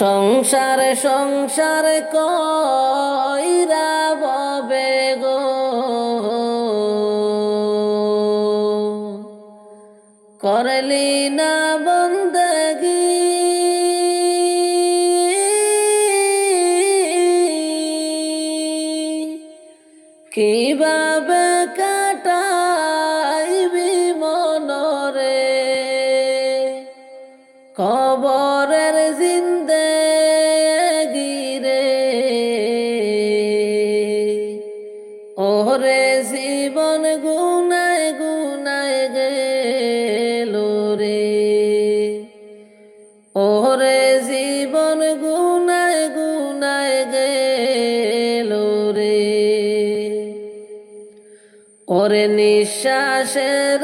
সংসার সংসার কইরা ববে গো, করলি না বন্দেগি। কিভাবে কাটাইবি মনরে কবরের জিন্দেগি রে। ওরে জীবন গুনায় গুনায় গেল রে, ওরে জীবন গুনায় গুনায় গেল রে। ওরে নিঃশ্বাসের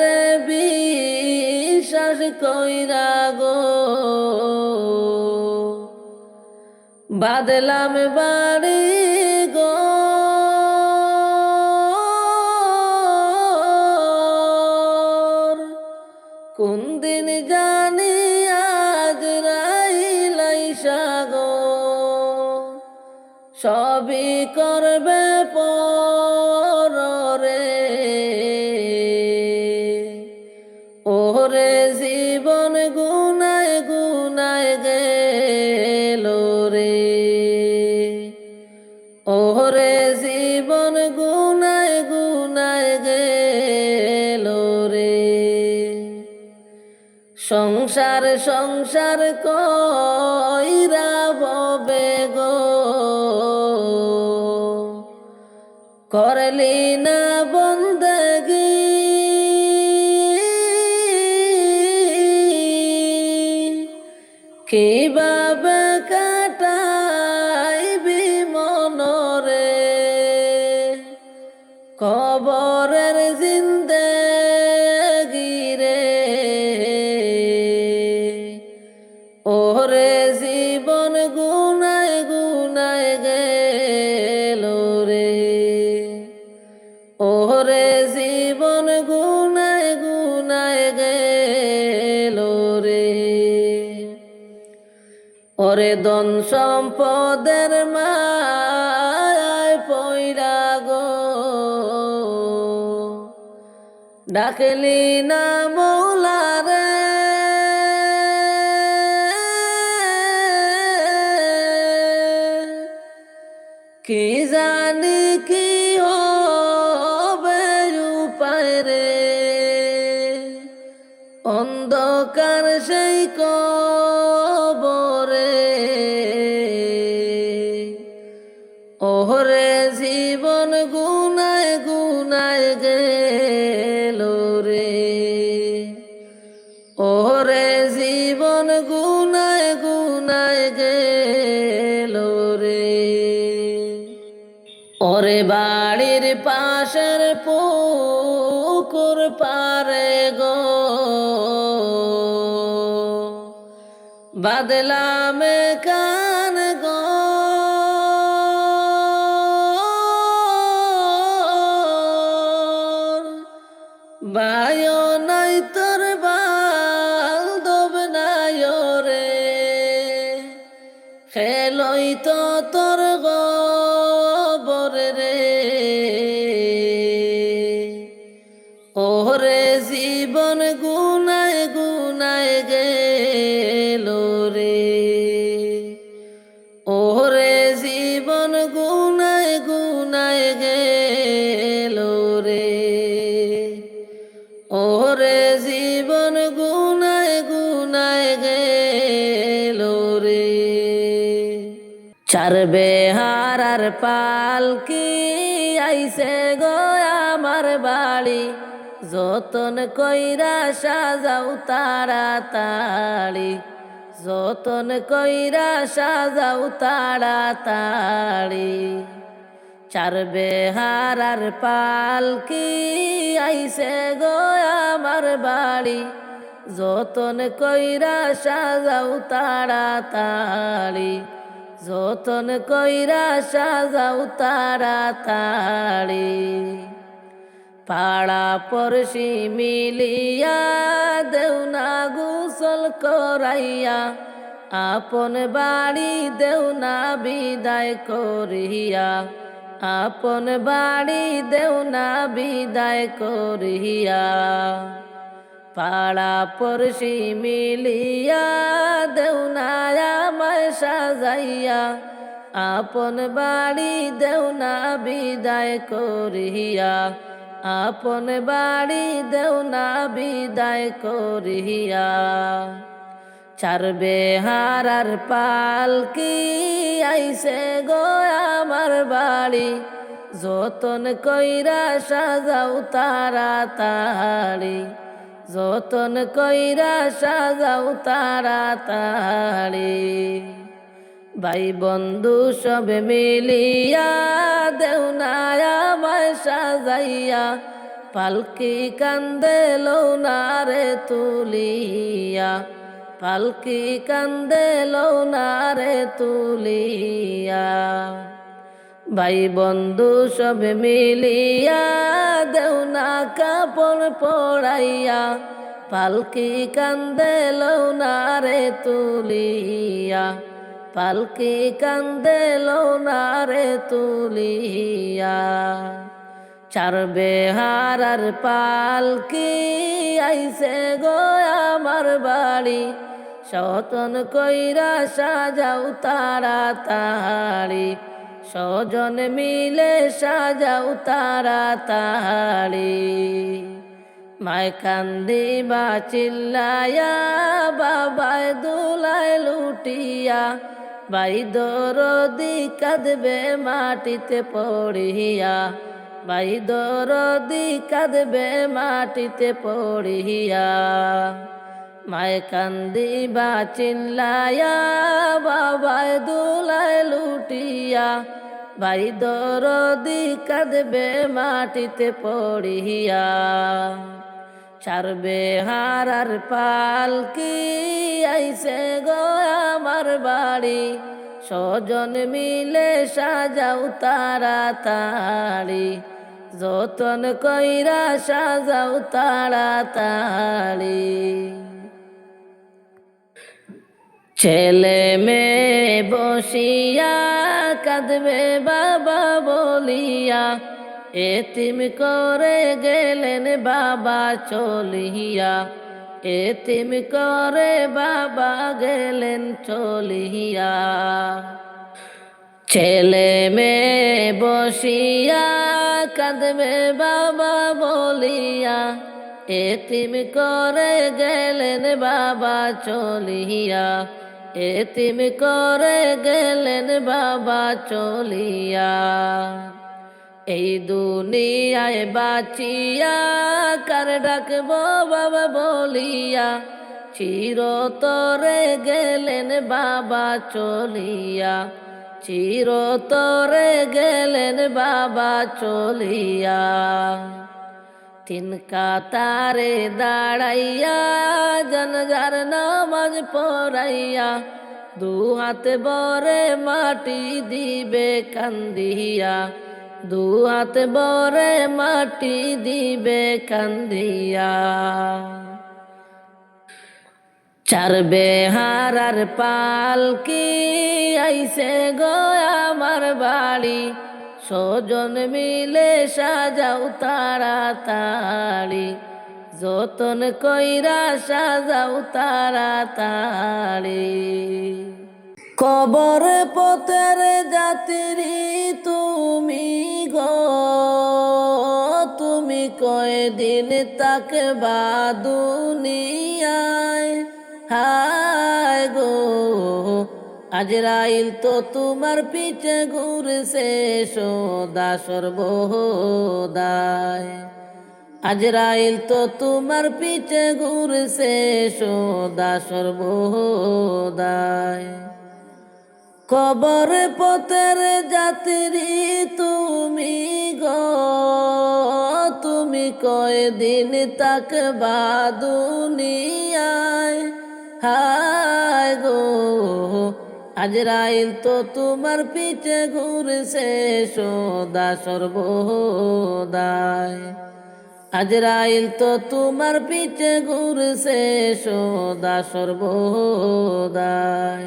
বিশ্বাস কইরা গো, বাদলাম বাড়ি গো। কোন দিন জানি আজরাইল আইসা গো, সবই করবে পরে। ওরে জীবন গুনায় গুনায় গেল রে, ওরে জীবন গুনায় গুনায় গেল রে। সংসার সংসার কইরা ববে গো, করলি না বন্দেগি। কিভাবে কাটাইবি মনরে কবরের জিন্দেগি রে। ওরে জীবন গুনায় গুনায় গেল রে, ওরে জীবন গুনায় গুনায় গেল রে। ওরে ধন সম্পদের মায়ায় পইড়া গো, ডাকলি না মৌলারে কি জানি কি হবে উপায় রে। অন্ধকার সেই কবরে, ওরে জীবন গুনায় গুনায় গেল রে, ওরে জীবন গুনায় গুনায় গেল রে। ওরে বাড়ির পাশের পুকুর পারে গো, বাদলাম কান গো। বায়ো নাই তোর বান্ধব নাই রে, খেলই তো তোর গোবর রে। ওরে জীবন গুনায় গুনায় গেল রে, ওরে জীবন গুনায় গুনায় গেল রে, ওরে জীবন গুনায় গুনায় গেল রে। চার বেহারার পালকি আইছে গো আমার বাড়ি, যতন কইরা সাজাও তাড়াতাড়ি, যতন কইরা সাজাও তাড়াতাড়ি। চার বেহারার পালকি আইছে গো আমার বাড়ি, যতন কইরা সাজাও তাড়াতাড়ি, যতন কইরা সাজাও তাড়াতাড়ি। পাড়া পড়শি মিলিয়া দেও না গোসল করাইয়া, আপন বাড়ি দেও না বিদায় করিয়া, আপন বাড়ি দেও না বিদায় করিয়া। পাড়া পড়শি মিলিয়া দেও না আমায় সাজাইয়া, আপন বাড়ি দেও না বিদায় করিয়া, আপন বাড়ি দেও না বিদায় করিয়া। চার বেহারার পালকি আইসে গো আমার বাড়ি, যতন কইরা সাজাও তাড়াতাড়ি, যতন কইরা সাজাও তাড়াতাড়ি। ভাই বন্ধু সব মিলিয়া দেও না আমায় সাজাইয়া, পালকি কান্দে লৌনা রে তুলিয়া, পালকি কান্দে লৌনা রে তুলিয়া। ভাই বন্ধু সব মিলিয়া দেও না কাপড় পরাইয়া, পালকি কান্দে লৌনা রে তুলিয়া, পালকি কান্দে লৌনা রে তুলিয়া। চার বেহারার পালকি আইসে গো আমার বাড়ি, সতন কইরা সাজাও তাড়াতাড়ি, স্বজন মিলে সাজাও তাড়াতাড়ি। মায় কান্দিবা চিল্লায়া, বাবায় দুলায় লুটিয়া, ভাই দরদি কাঁদবে মাটিতে পড়িয়া, ভাই দরদি কাঁদবে মাটিতে পড়িয়া। মায় কান্দিবা চিল্লায়া, বাবায় দুলায় লুটিয়া, ভাই দরদি কাঁদবে মাটিতে পড়িয়া। চার বেহারার পালকি আইসে গো আমার বাড়ি, স্বজন মিলে সাজাও তাড়াতাড়ি, যতন কইরা সাজাও তাড়াতাড়ি। ছেলে মেয়ে বসিয়া কাঁদবে বাবা বলিয়া, এতিম করে গেলেন বাবা চলিয়া, এতিম করে বাবা গেলেন চলিয়া। ছেলে মেয়ে বসিয়া কাঁদবে বাবা বলিয়া, এতিম করে গেলেন বাবা চলিয়া, এতিম করে গেলেন বাবা চলিয়া। এই দুনিয়ায় বাঁচিয়া কার ডাকবো বাবা বলিয়া, চিরতরে গেলেন বাবা চলিয়া, চিরতরে গেলেন বাবা চলিয়া। তিন কাতারে দাঁড়াইয়া জানাজার নামাজ পড়াইয়া, দু হাতে বরে মাটি দিবে কান্দিয়া, দু হাতে বরে মাটি দিবে কান্দিয়া। চার বেহারার পালকি আইসে গো আমার বাড়ি, স্বজন মিলে সাজাও তাড়াতাড়ি, যতন কইরা সাজাও তাড়াতাড়ি। কবর পথের যাত্রী তুমি গো, তুমি কয়দিন থাকবা দুনিয়ায়, হায় গো আজরাইল তো তোমার পিছে ঘুরছে সদা সর্বদায়, আজরাইল তো তোমার পিছে ঘুরছে সদা সর্বদায়। কবর পথের যাত্রী তুমি গো, তুমি কয়দিন থাকবা দুনিয়ায়, হায় গো আজরাইল তো তোমার পিছে ঘুরছে সদা সর্বদায়। আজরাইল তো তোমার পিছে ঘুরছে সদা সর্বদাই।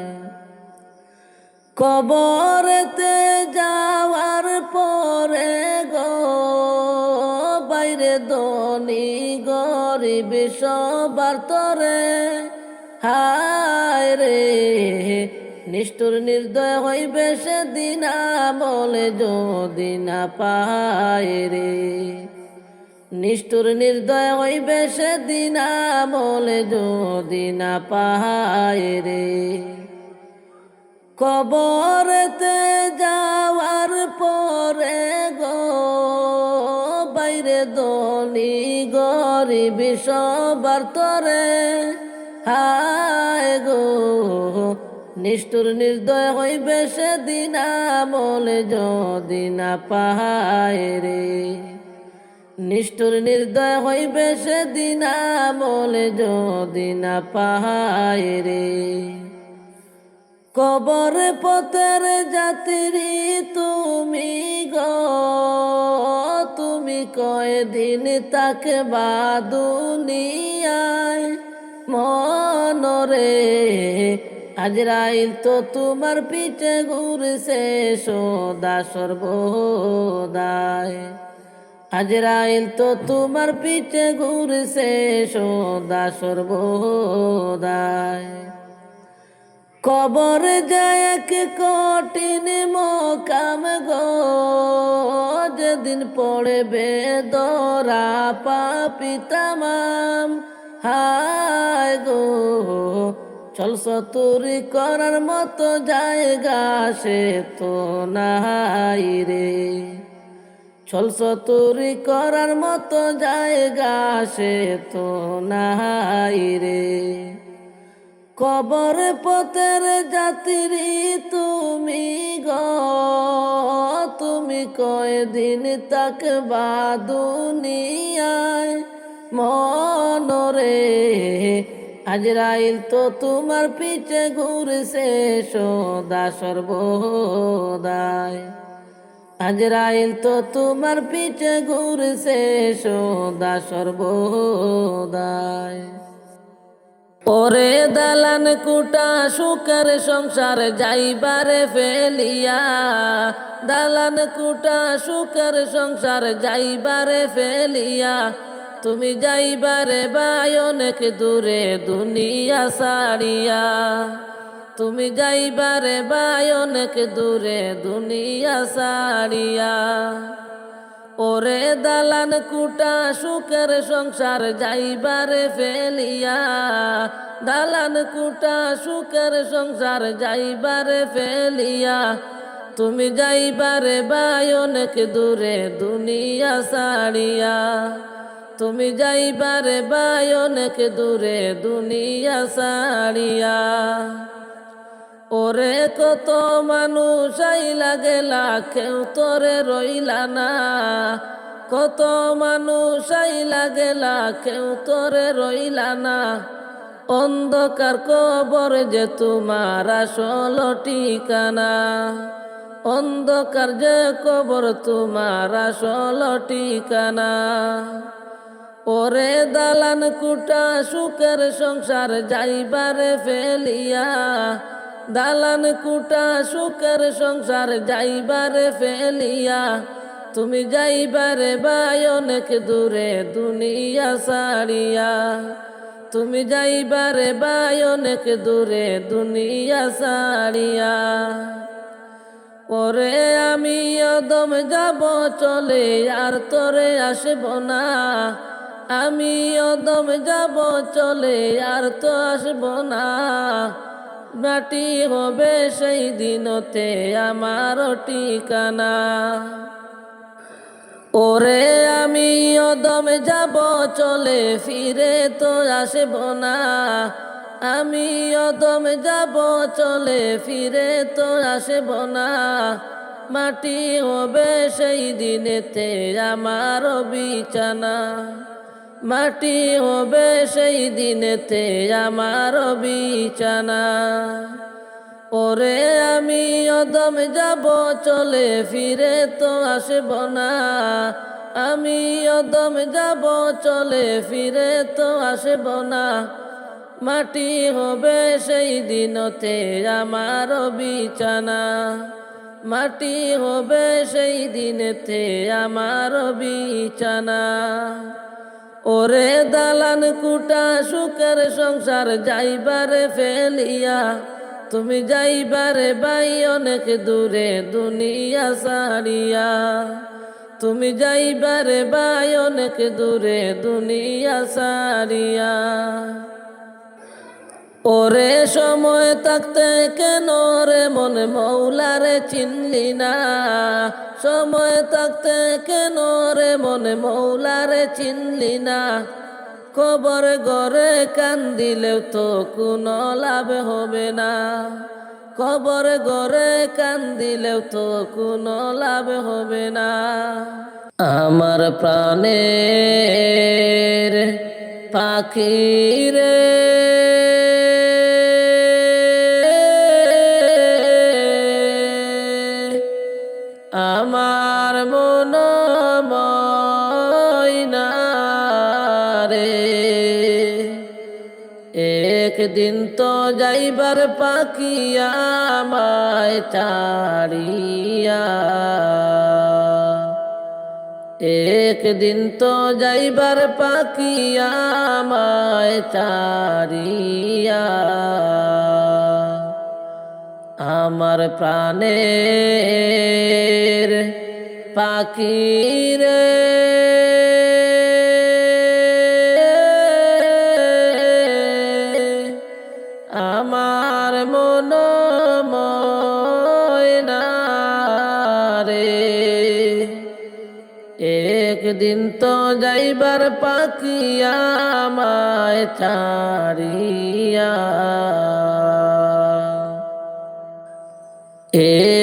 কবরেতে যাওয়ার পরে গো বাইরে ধনী গরিব সবার তরে হায় রে নিষ্ঠুর নির্দয় হইবে সেদিন আমলে যদি না পায় রে। নিষ্ঠুর নির্দয় হইবে সেদিন আমলে যদি না পায় রে। কবরেতে যাওয়ার পরে গো বাইরে ধনী গরিব সবার তরে হায় গো নিষ্ঠুর নির্দয় হইবে সেদিন আমলে যদি না পায় রে। নিষ্ঠুর নির্দয় হইবে সেদিন আমলে যদি না পায় রে। কবর পথের যাত্রী তুমি গো তুমি কয়দিন থাকবা দুনিয়ায় মনরে। আজরাইল তো তোমার পিছে ঘুরছে সদা সর্বদাই। আজরাইল তো তোমার পিছে ঘুরছে সদা সর্বদাই। কবর যায় এক কঠিন মোকাম গো যেদিন পড়বে দরা পাপি তামাম হায় গো চল সতুরি করার মতো জায়গা সে তো নাই রে। চল সতুরি করার মতো জায়গা সে তো নাই রে। কবর পথের যাত্রী তুমি গো তুমি কয়দিন থাকবা দুনিয়ায় মনরে। আজরাইল তো তোমার পিছে ঘুরছে সদা সর্বদাই। আজরাইল তো তোমার পিছে ঘুরছে সদা সর্বদাই। ওরে দালান কুটা সুখের সংসার যাইবারে ফেলিয়া দালান কুটা সুখের সংসার যাইবারে ফেলিয়া তুমি যাইবারে বাই অনেক দূরে দুনিয়া ছাড়িয়া। তুমি যাইবারে বাই অনেক দূরে দুনিয়া ছাড়িয়া। ওরে দালান কুটা সুখের সংসার যাইবারে ফেলিয়া দালান কুটা সুখের সংসার যাইবারে ফেলিয়া তুমি যাইবারে বাই অনেক দূরে দুনিয়া ছাড়িয়া। তুমি যাইবারে বাই অনেক দূরে দুনিয়া ছাড়িয়া। ওরে কত মানুষ আইলা গেলা কেউ তোরে রইলা না। কত মানুষ আইলা গেলা কেউ তোরে রইলা না। অন্ধকার কবর যে তোমার আসল ঠিকানা। অন্ধকার যে কবর তোমার আসল ঠিকানা। ওরে দালান কুটা সুখের সংসার যাইবারে ফেলিয়া দালান কুটা সুখের সংসার যাইবারে ফেলিয়া তুমি যাইবারে বাই অনেক দূরে দুনিয়া ছাড়িয়া। তুমি যাইবারে বাই অনেক দূরে দুনিয়া ছাড়িয়া। ওরে আমি অদম যাব চলে আর তোরে আসব না। আমি অদম যাব চলে আর তো আসব না। মাটি হবে সেই দিনতে আমার ঠিকানা। ওরে আমি অদম যাব চলে ফিরে তো আসব না। আমি অদম যাব চলে ফিরে তো আসব না। মাটি হবে সেই দিনেতে আমার বিছানা। মাটি হবে সেই দিনেতে আমার বিছানা। ওরে আমি অদম যাব চলে ফিরে তো আসব না। আমি অদম যাব চলে ফিরে তো আসব না, মাটি হবে সেই দিনতে আমার বিছানা, মাটি হবে সেই দিনেতে আমার বিছানা। ওরে দালান কুটা সুখের সংসার যাইবারে ফেলিয়া, তুমি যাইবারে বাই অনেক দূরে দুনিয়া সারিয়া, তুমি যাইবারে বাই অনেক দূরে দুনিয়া সারিয়া। ওরে সময় থাকতে কেন রে মনে মৌলারে চিনলি না, সময় থাকতে কেন রে মনে মৌলারে চিনলি না, কবর ঘরে কান্দিলেও তো কোনো লাভ হবে না, কবর ঘরে কান্দিলেও তো কোনো লাভ হবে না। আমার প্রাণের পাখি রে, আমার মন ময়না রে, একদিন তো যাইবার পাখি আমায় ছাড়িয়া, একদিন তো যাইবার পাখি আমায় ছাড়িয়া। আমার প্রাণের পাখি রে, আমার মন ময়না রে, একদিন তো যাইবার পাখি আমায় ছাড়িয়া,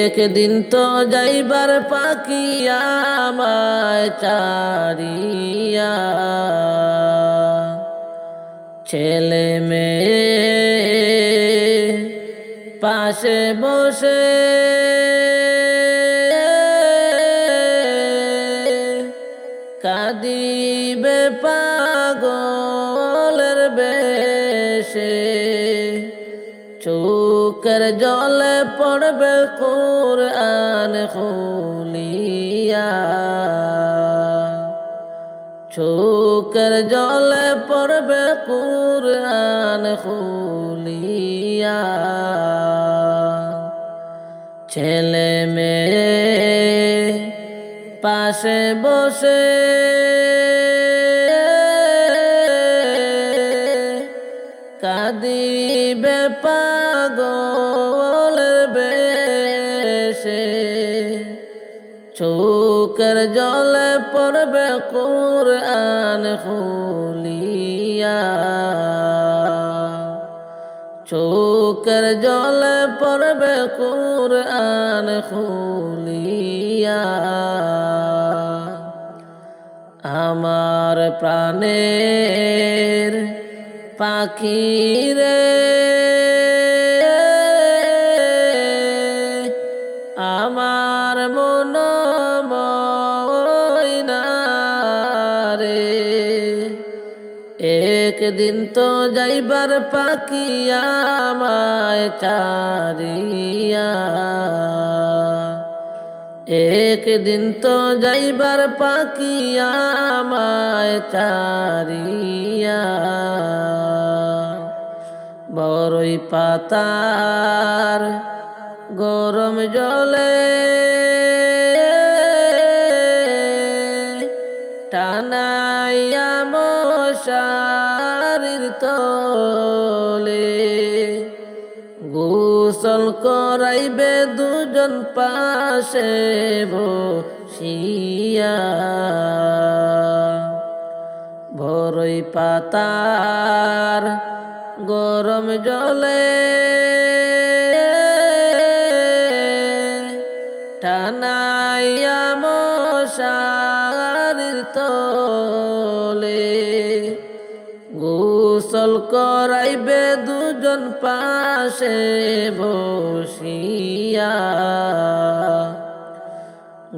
একদিন তো যাইবার পাখি আমায় ছাড়িয়া। ছেলে মেয়ে পাশে বসে কাঁদিবে পাগলের বেশে, চোখের জলে পড়বে কুরআন খুলিয়া, চোখের জলে পড়বে কুরআন খুলিয়া। ছেলে মেয়ে পাশে বসে কাঁদিবে পাগলের বেশে, চোখের জলে পড়বে কুরআন খুলিয়া, চোখের জলে পড়বে কুরআন খুলিয়া। আমার প্রাণের পাখি রে, আমার মন ময়না রে, একদিন তো যাইবার পাখি আমায় ছাড়িয়া, একদিন তো যাইবার পাখি আমায় ছাড়িয়া। বড়ই পাতার গরম জলে টানাইয়া মশারির তলে, গোসল করাইবে দুজন পাশে বসিয়া, বড়ই পাতার গরম জলে টানাইয়া মশারির তলে, গোসল করাইবে দুজন পাশে বসিয়া,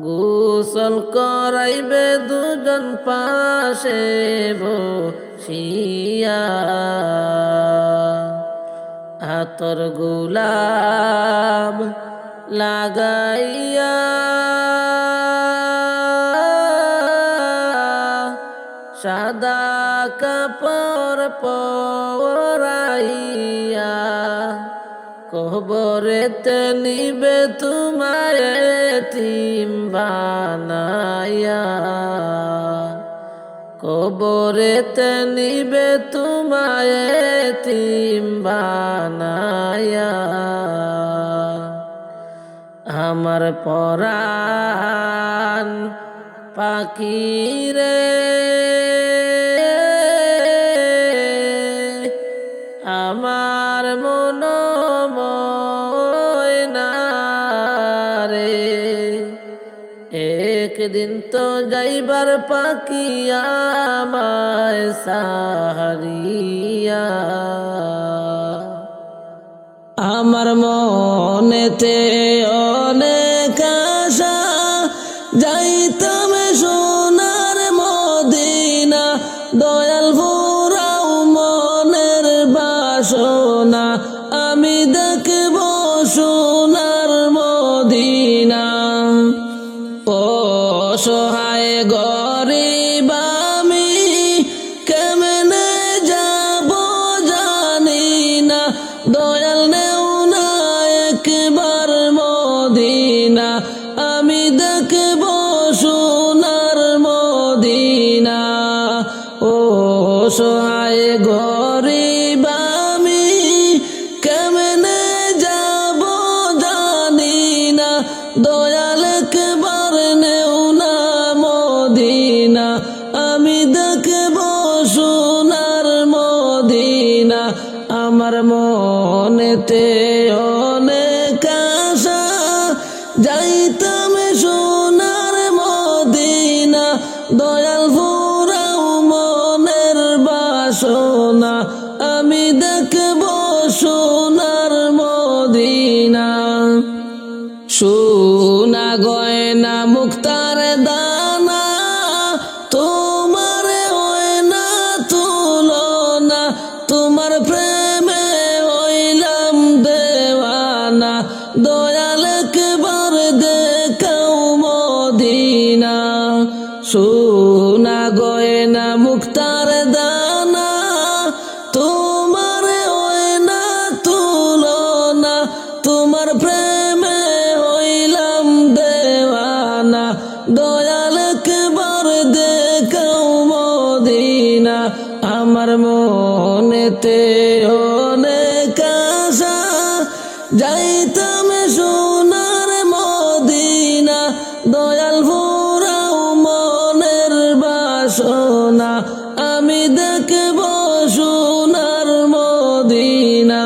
গোসল করাইবে পাশে বসিয়া আতর গোলাপ লাগাইয়া সাদা কাপড় পরাইয়া কবরেতে নিবে তোমায় এতিম বানাইয়া কবরেতে নিবে তোমায় এতিম বানাইয়া আমার পরাণ পাখি রে আমার মন ময়না রে একদিন তো যাইবার পাখি আমায় সাহারিয়া আমার মনেতে অনেক আশা যাইতাম সোনার মদিনা দয়াল ফুরাও মনের বাসনা আমি দেখব সোনার মদিনা অসহায় গরিব আমি কেমনে যাব জানি না দয়াল নেও না একবার মদিনা আমি দেখব সোনার মদিনা অসহায় গরিব আমি কেমনে যাব জানি না দয়াল একবার নেও না মদিনা আমি দেখব সোনার মদিনা আমার মনেতে অনেক আশা যাইতাম সোনার মদিনা দয়াল ফুরাও মনের বাসনা আমি দেখব সোনার মদিনা সোনা গয়না মুক্তার দানা তোমার হয় না তুলনা তোমার প্রেমে হইলাম দেওয়ানা দয়াল একবার দেখাও মদিনা সোনা গয়না মুক্তার দানা তোমার হয় না তুলনা তোমার প্রেমে হইলাম দেওয়ানা দয়াল একবার দেখাও মদিনা আমার মনেতে অনেক আশা যাইতাম সোনার মদিনা দয়াল ফুরাও মনের বাসনা আমি দেখব সোনার মদিনা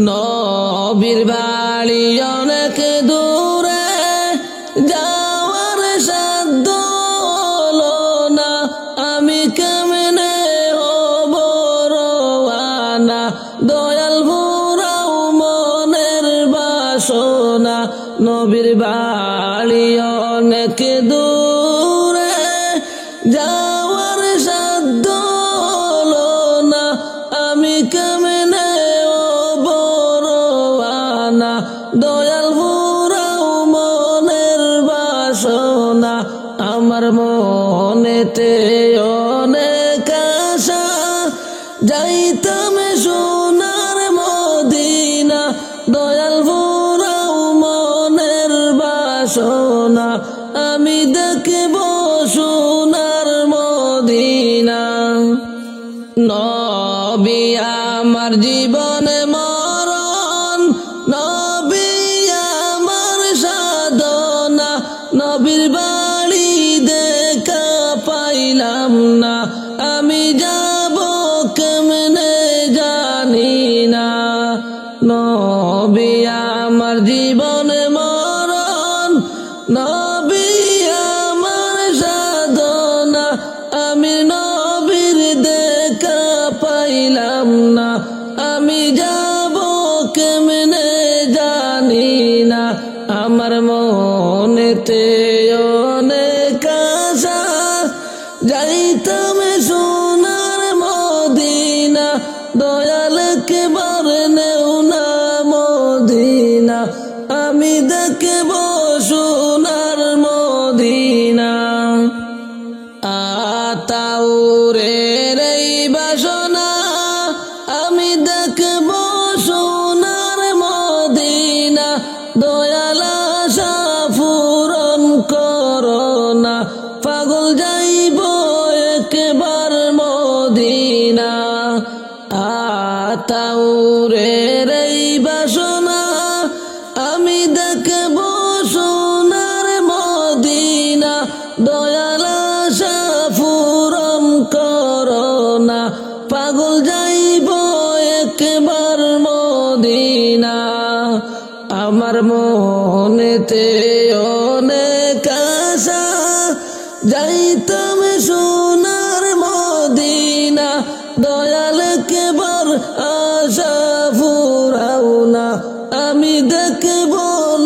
নবীর বাড়ি অনেক দূরে যাওয়ার সাধ্য হলো না আমি কেমনে হব রওয়ানা দয়াল ফুরাও মনের বাসনা নবীর বাড়ি অনেক দূরে যাওয়ার সাধ্য হলো না আমি কেমনে হব রওয়ানা দয়াল ফুরাও মনের বাসনা আমার মনেতে অনেক আশা যাইতাম সোনার মদিনা দয়াল ফুরাও মনের বাসনা আমি দেখব সোনার মদিনা নবী আমার জীবন মরণ নবী আমার সাধনা নবীর বাড়ি দেখা পাইলাম না আমি যাব কেমনে জানি না নবী আমার জীবন মরণ নবী আমার সাধনা আমি নবীর দেখা পাইলাম না আমি যাব কেমনে জানি না আমার মনেতে অনেক আশা আমি দেখব সোনার মদিনা। আতাউরের এই বাসনা আমি দেখব সোনার মদিনা। দয়াল আশা পূরণ করোনা, পাগল যাইব একবার মদিনা। আতাউরের এই বাসনা আমি দেখব সোনার মদিনা। দয়াল আশা পূরণ করোনা, পাগল যাইব একবার মদিনা। আমার মনেতে অনেক আশা, যাইতাম সোনার মদিনা। দয়াল একবার আশা ফুরাও না, আমি দেখব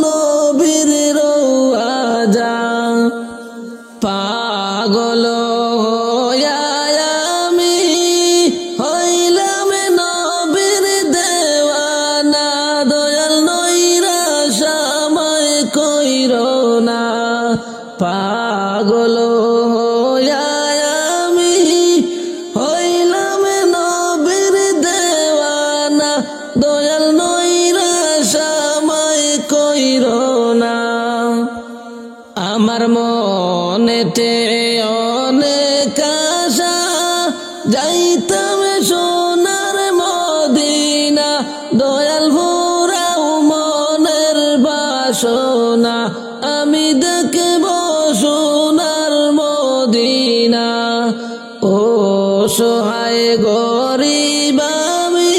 নবীর রওজা। পাগল হইয়া আমি হইলাম নবীর দেওয়ানা। দয়াল নৈরাশা আমায় কইরো না। পাগল হইয়া আমি হইলাম নবীর দেওয়ানা। দয়াল নৈরাশা আমায় কইরো না। আমার মনেতে অনেক আশা, যাইতাম সোনার মদিনা। দয়াল ফুরাও মনের বাসনা, আমি দেখব সোনার মদিনা। ও সহায় গরিব আমি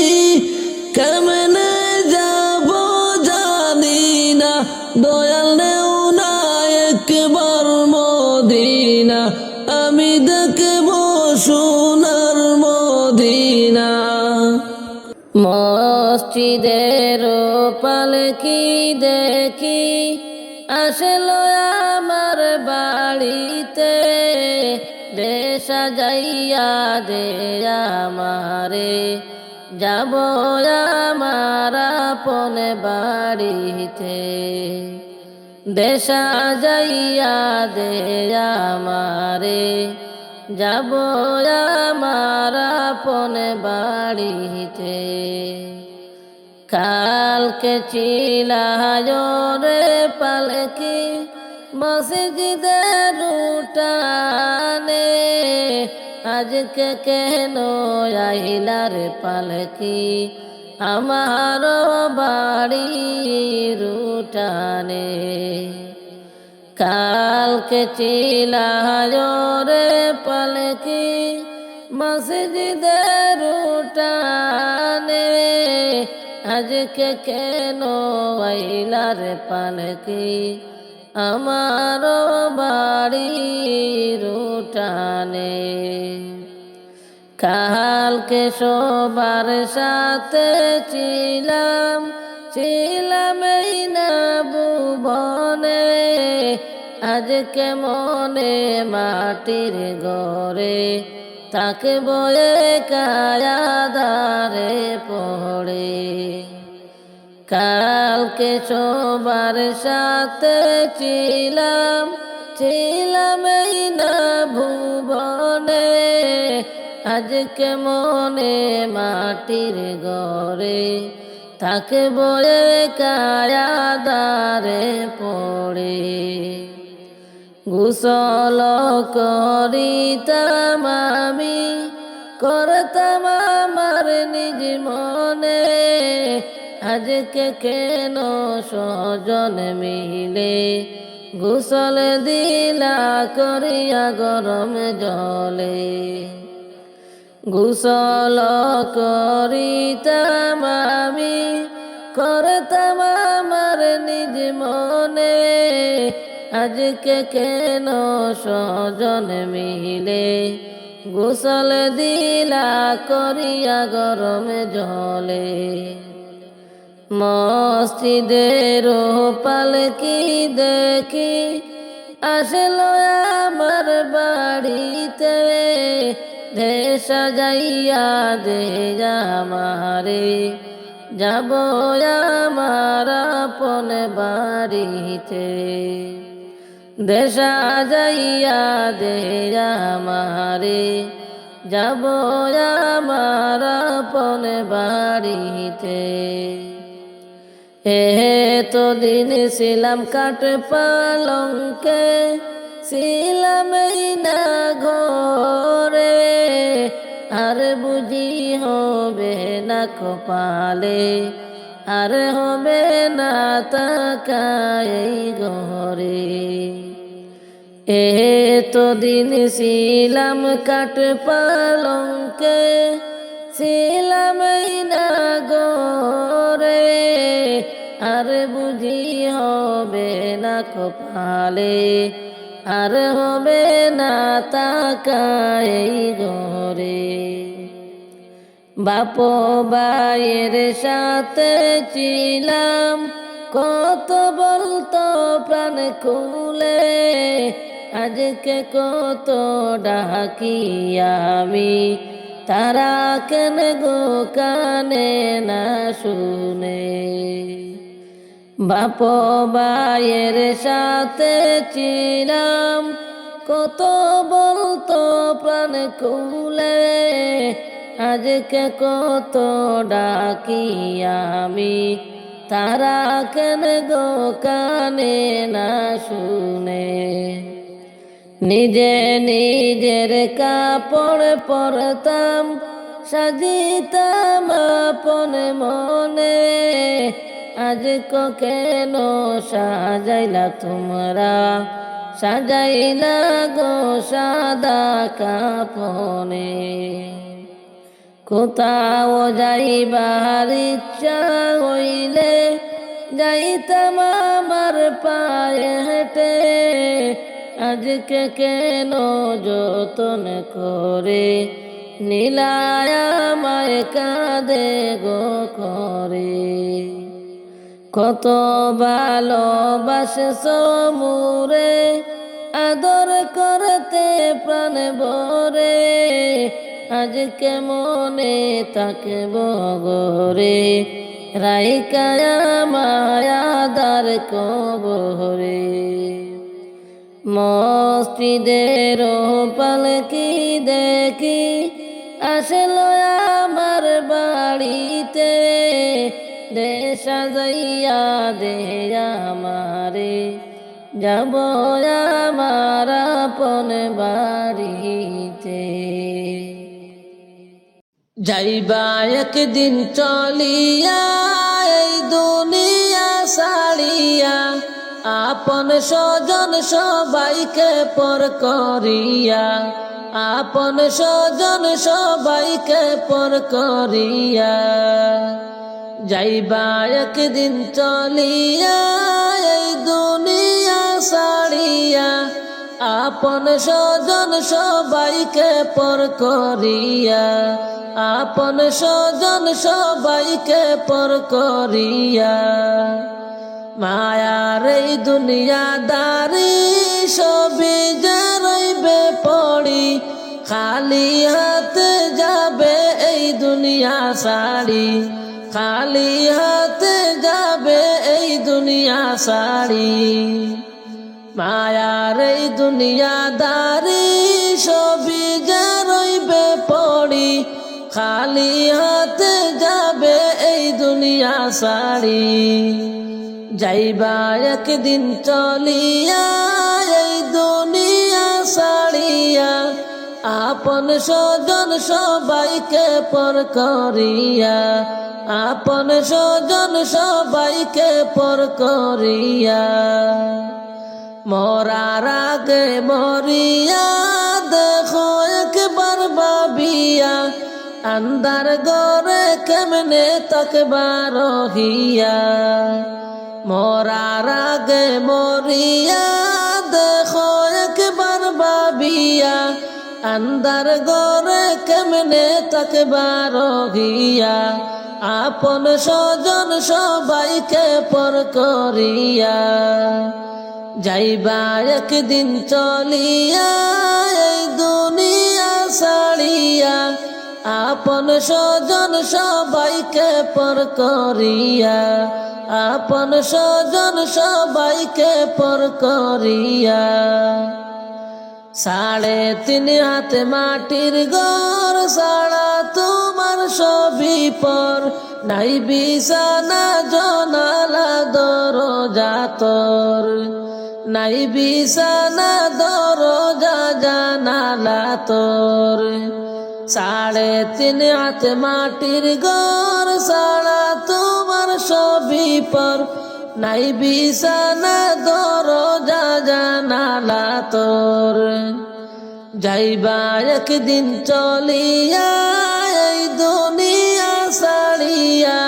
কেমনে যাব জানি না। দয়াল নেও না একবার মদিনা, আমি দেখব সোনার মদিনা। মসজিদের পালকি দেখি আসলো আমার বাড়িতে। দে সাজাইয়া দে আমারে, যাব আমার আপন বাড়িতে। দে সাজাইয়া দে আমারে, যাব আমার আপন বাড়িতে। কালকে চিলায় রে পালকি মসজিদের উঠানে। আজকে কেন আইলা রে পালকি আমার বাড়ির উঠানে। কালকে চিলায় রে পালকি মসজিদের উঠানে। আজকে কেন আইলা রে পালকি আমার বাড়ির উঠানে। কালকে সবার সাথে ছিলাম এই না ভুবনে। আজকে মনে মাটির ঘরে তাকে বয়ে কায়াদারে পড়ে। কালকে সবার সাথে ছিলাম এই না ভুবনে। আজকে মনে মাটির ঘরে তাকে বয়ে কায়াদারে পড়ে। গোসল করিতাম আমি, করতাম আমার নিজ মনে। আজকে কেন সজন মিলে গোসল দিলা করিয়া গরম জলে। গোসল করিতাম আমি, করতাম আমার নিজ মনে। আজকে কেন সজন মিলে গোসল দিলা করিয়া গরম জলে। মসজিদের পালকি দেখি আসলো আমার বাড়িতে। দে সাজাইয়া দে আমারে, যাব আমার আপন বাড়িতে। দেশা যাইয়া দে আমারে, যাব আমার আপন বাড়িতে। তো দিন ছিলাম কাঠ পালঙ্কে, ছিলাম এই না ঘরে, আর বুঝি হবে না কপালে, আর হবে না তাকাই ঘরে। তো দিন ছিলাম কাঠ পালঙ্কে, ছিলাম এই না ঘরে, আর বুঝি হবে না কপালে, আর হবে না তাকাই ঘরে। বাপ ভাইয়ের সাথে ছিলাম কত বলতো প্রাণ খুলে, আজকে কত ডাকি আমি, তারা কেন গো কানে না শুনে। বাপ ভাইয়ের সাথে ছিলাম কত বলতো প্রাণ খুলে, আজকে কত ডাকি আমি, তারা কেন গো কানে না শুনে। নিজে নিজের কাপড় পরতাম, সাজিতাম আপন মনে, আজকে কেন সাজাইলা তোমরা, সাজাইলা গো সাদা কাপনে। কোথাও যাইবার ইচ্ছা হইলে, যাইতাম আমার পায়ে হেঁটে, আজকে কেন যতন করে, নীলায় আমায় কাঁদে গো করে। কত ভালোবাসছ মোরে, আদর করতে প্রাণ ভরে, আজকে মনে থাকব গোরে, রাইকায়া মায়াদার কবরে। মসজিদের পালকি দেখি আসলো আমার বাড়িতে, দেশা যাইয়া দে আমারে, যাব আমার আপন বাড়িতে। যাইবা একদিন চলিয়া এই দুনিয়া ছাড়িয়া, আপন স্বজন সবাইকে পর করিয়া, আপন স্বজন সবাইকে পর করিয়া। যাইবা একদিন চলিয়া এই দুনিয়া ছাড়িয়া, আপন স্বজন সবাইকে পর করিয়া, আপন স্বজন সবাইকে পর করিয়া। মায়ার এই দুনিয়াদারি সবই যে রইবে পড়ি, খালি হাতে যাবে এই দুনিয়া ছাড়ি, খালি হাতে যাবে এই দুনিয়া ছাড়ি। মায়ার এই দুনিয়াদারি সবই যে রইবে পড়ি, খালি হাতে যাবে এই দুনিয়া ছাড়ি। যাইবা একদিন চলিয়া এই দুনিয়া ছাড়িয়া, আপন স্বজন সবাইকে পর করিয়া, আপন স্বজন সবাইকে পর করিয়া। মরার আগে মরিয়া দেখো একবার ভাবিয়া, আন্দার ঘরে কেমনে থাকবা রহিয়া। মরার আগে মরিয়া দেখো একবার ভাবিয়া, আন্দার ঘরে কেমনে থাকবা রহিয়া। আপন স্বজন সবাইকে পর করিয়া, যাইবা একদিন চলিয়া এই দুনিয়া ছাড়িয়া, আপন স্বজন সবাইকে পর করিয়া, আপন স্বজন সবাইকে পর করিয়া, 3.5 হাত মাটির ঘর ছাড়া তোমার সবই পর, নাই বিছানা জনালা দরজা তোর, নাই বিছানা দরজা জানালা তোর। 3.5 হাত মাটির ঘর ছাড়া তোমার সবই পর, নাই বিছানা দরজা জানালা তোর। যাইবা একদিন চলিয়া এই দুনিয়া ছাড়িয়া,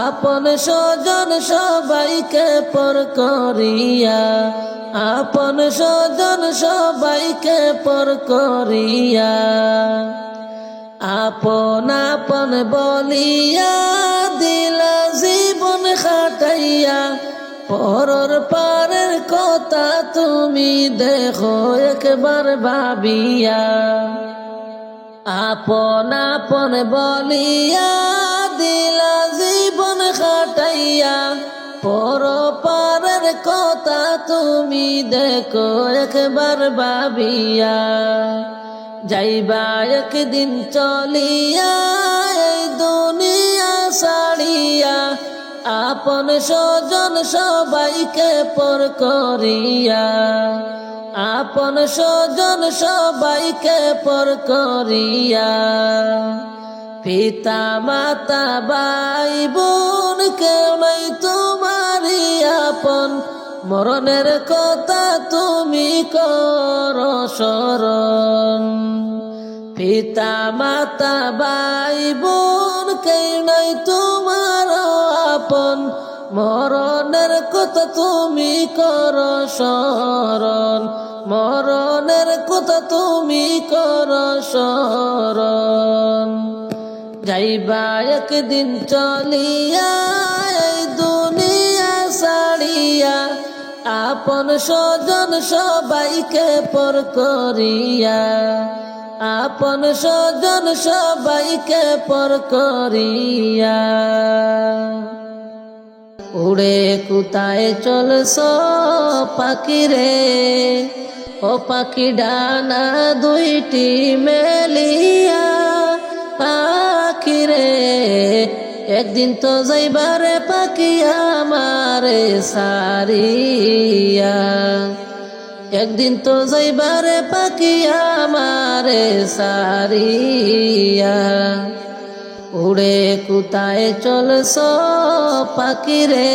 আপন স্বজন সবাইকে পর করিয়া, আপন স্বজন সবাইকে পর করিয়া, আপন আপন বলিয়া দিলা জীবন খাটাইয়া, পরর পারের কথা তুমি দেখো একবার ভাবিয়া, আপন আপন বলিয়া দিলা জীবন খাটাইয়া, পর পারের কথা তুমি দেখো একবার ভাবিয়া। যাইবা একদিন চলিয়া এই দুনিয়া ছাড়িয়া, আপন স্বজন সবাইকে পর করিয়া, আপন স্বজন সবাইকে পর করিয়া, পিতা মাতা ভাই বোন কেউ নাই তোমারই আপন, মরণের কথা তুমি করো স্মরণ। পিতা মাতা ভাই বোন কেউ নাই তোমার আপন, মরণের কথা তুমি করো স্মরণ, মরণের কথা তুমি করো স্মরণ। যাইবা একদিন চলিয়া এই দুনিয়া ছাড়িয়া, আপন স্বজন সবাইকে পর করিয়া, আপন স্বজন সবাইকে পর করিয়া। উড়ে কোথায় চলছ পাখি রে, ও পাখি ডানা দুইটি মেলিয়া, পাখি রে একদিন তো যাইবারে পাখি আমারে সারিয়া, একদিন তো যাইবারে পাখি আমারে সারিয়া। উড়ে কোথায় চলছ পাখি রে,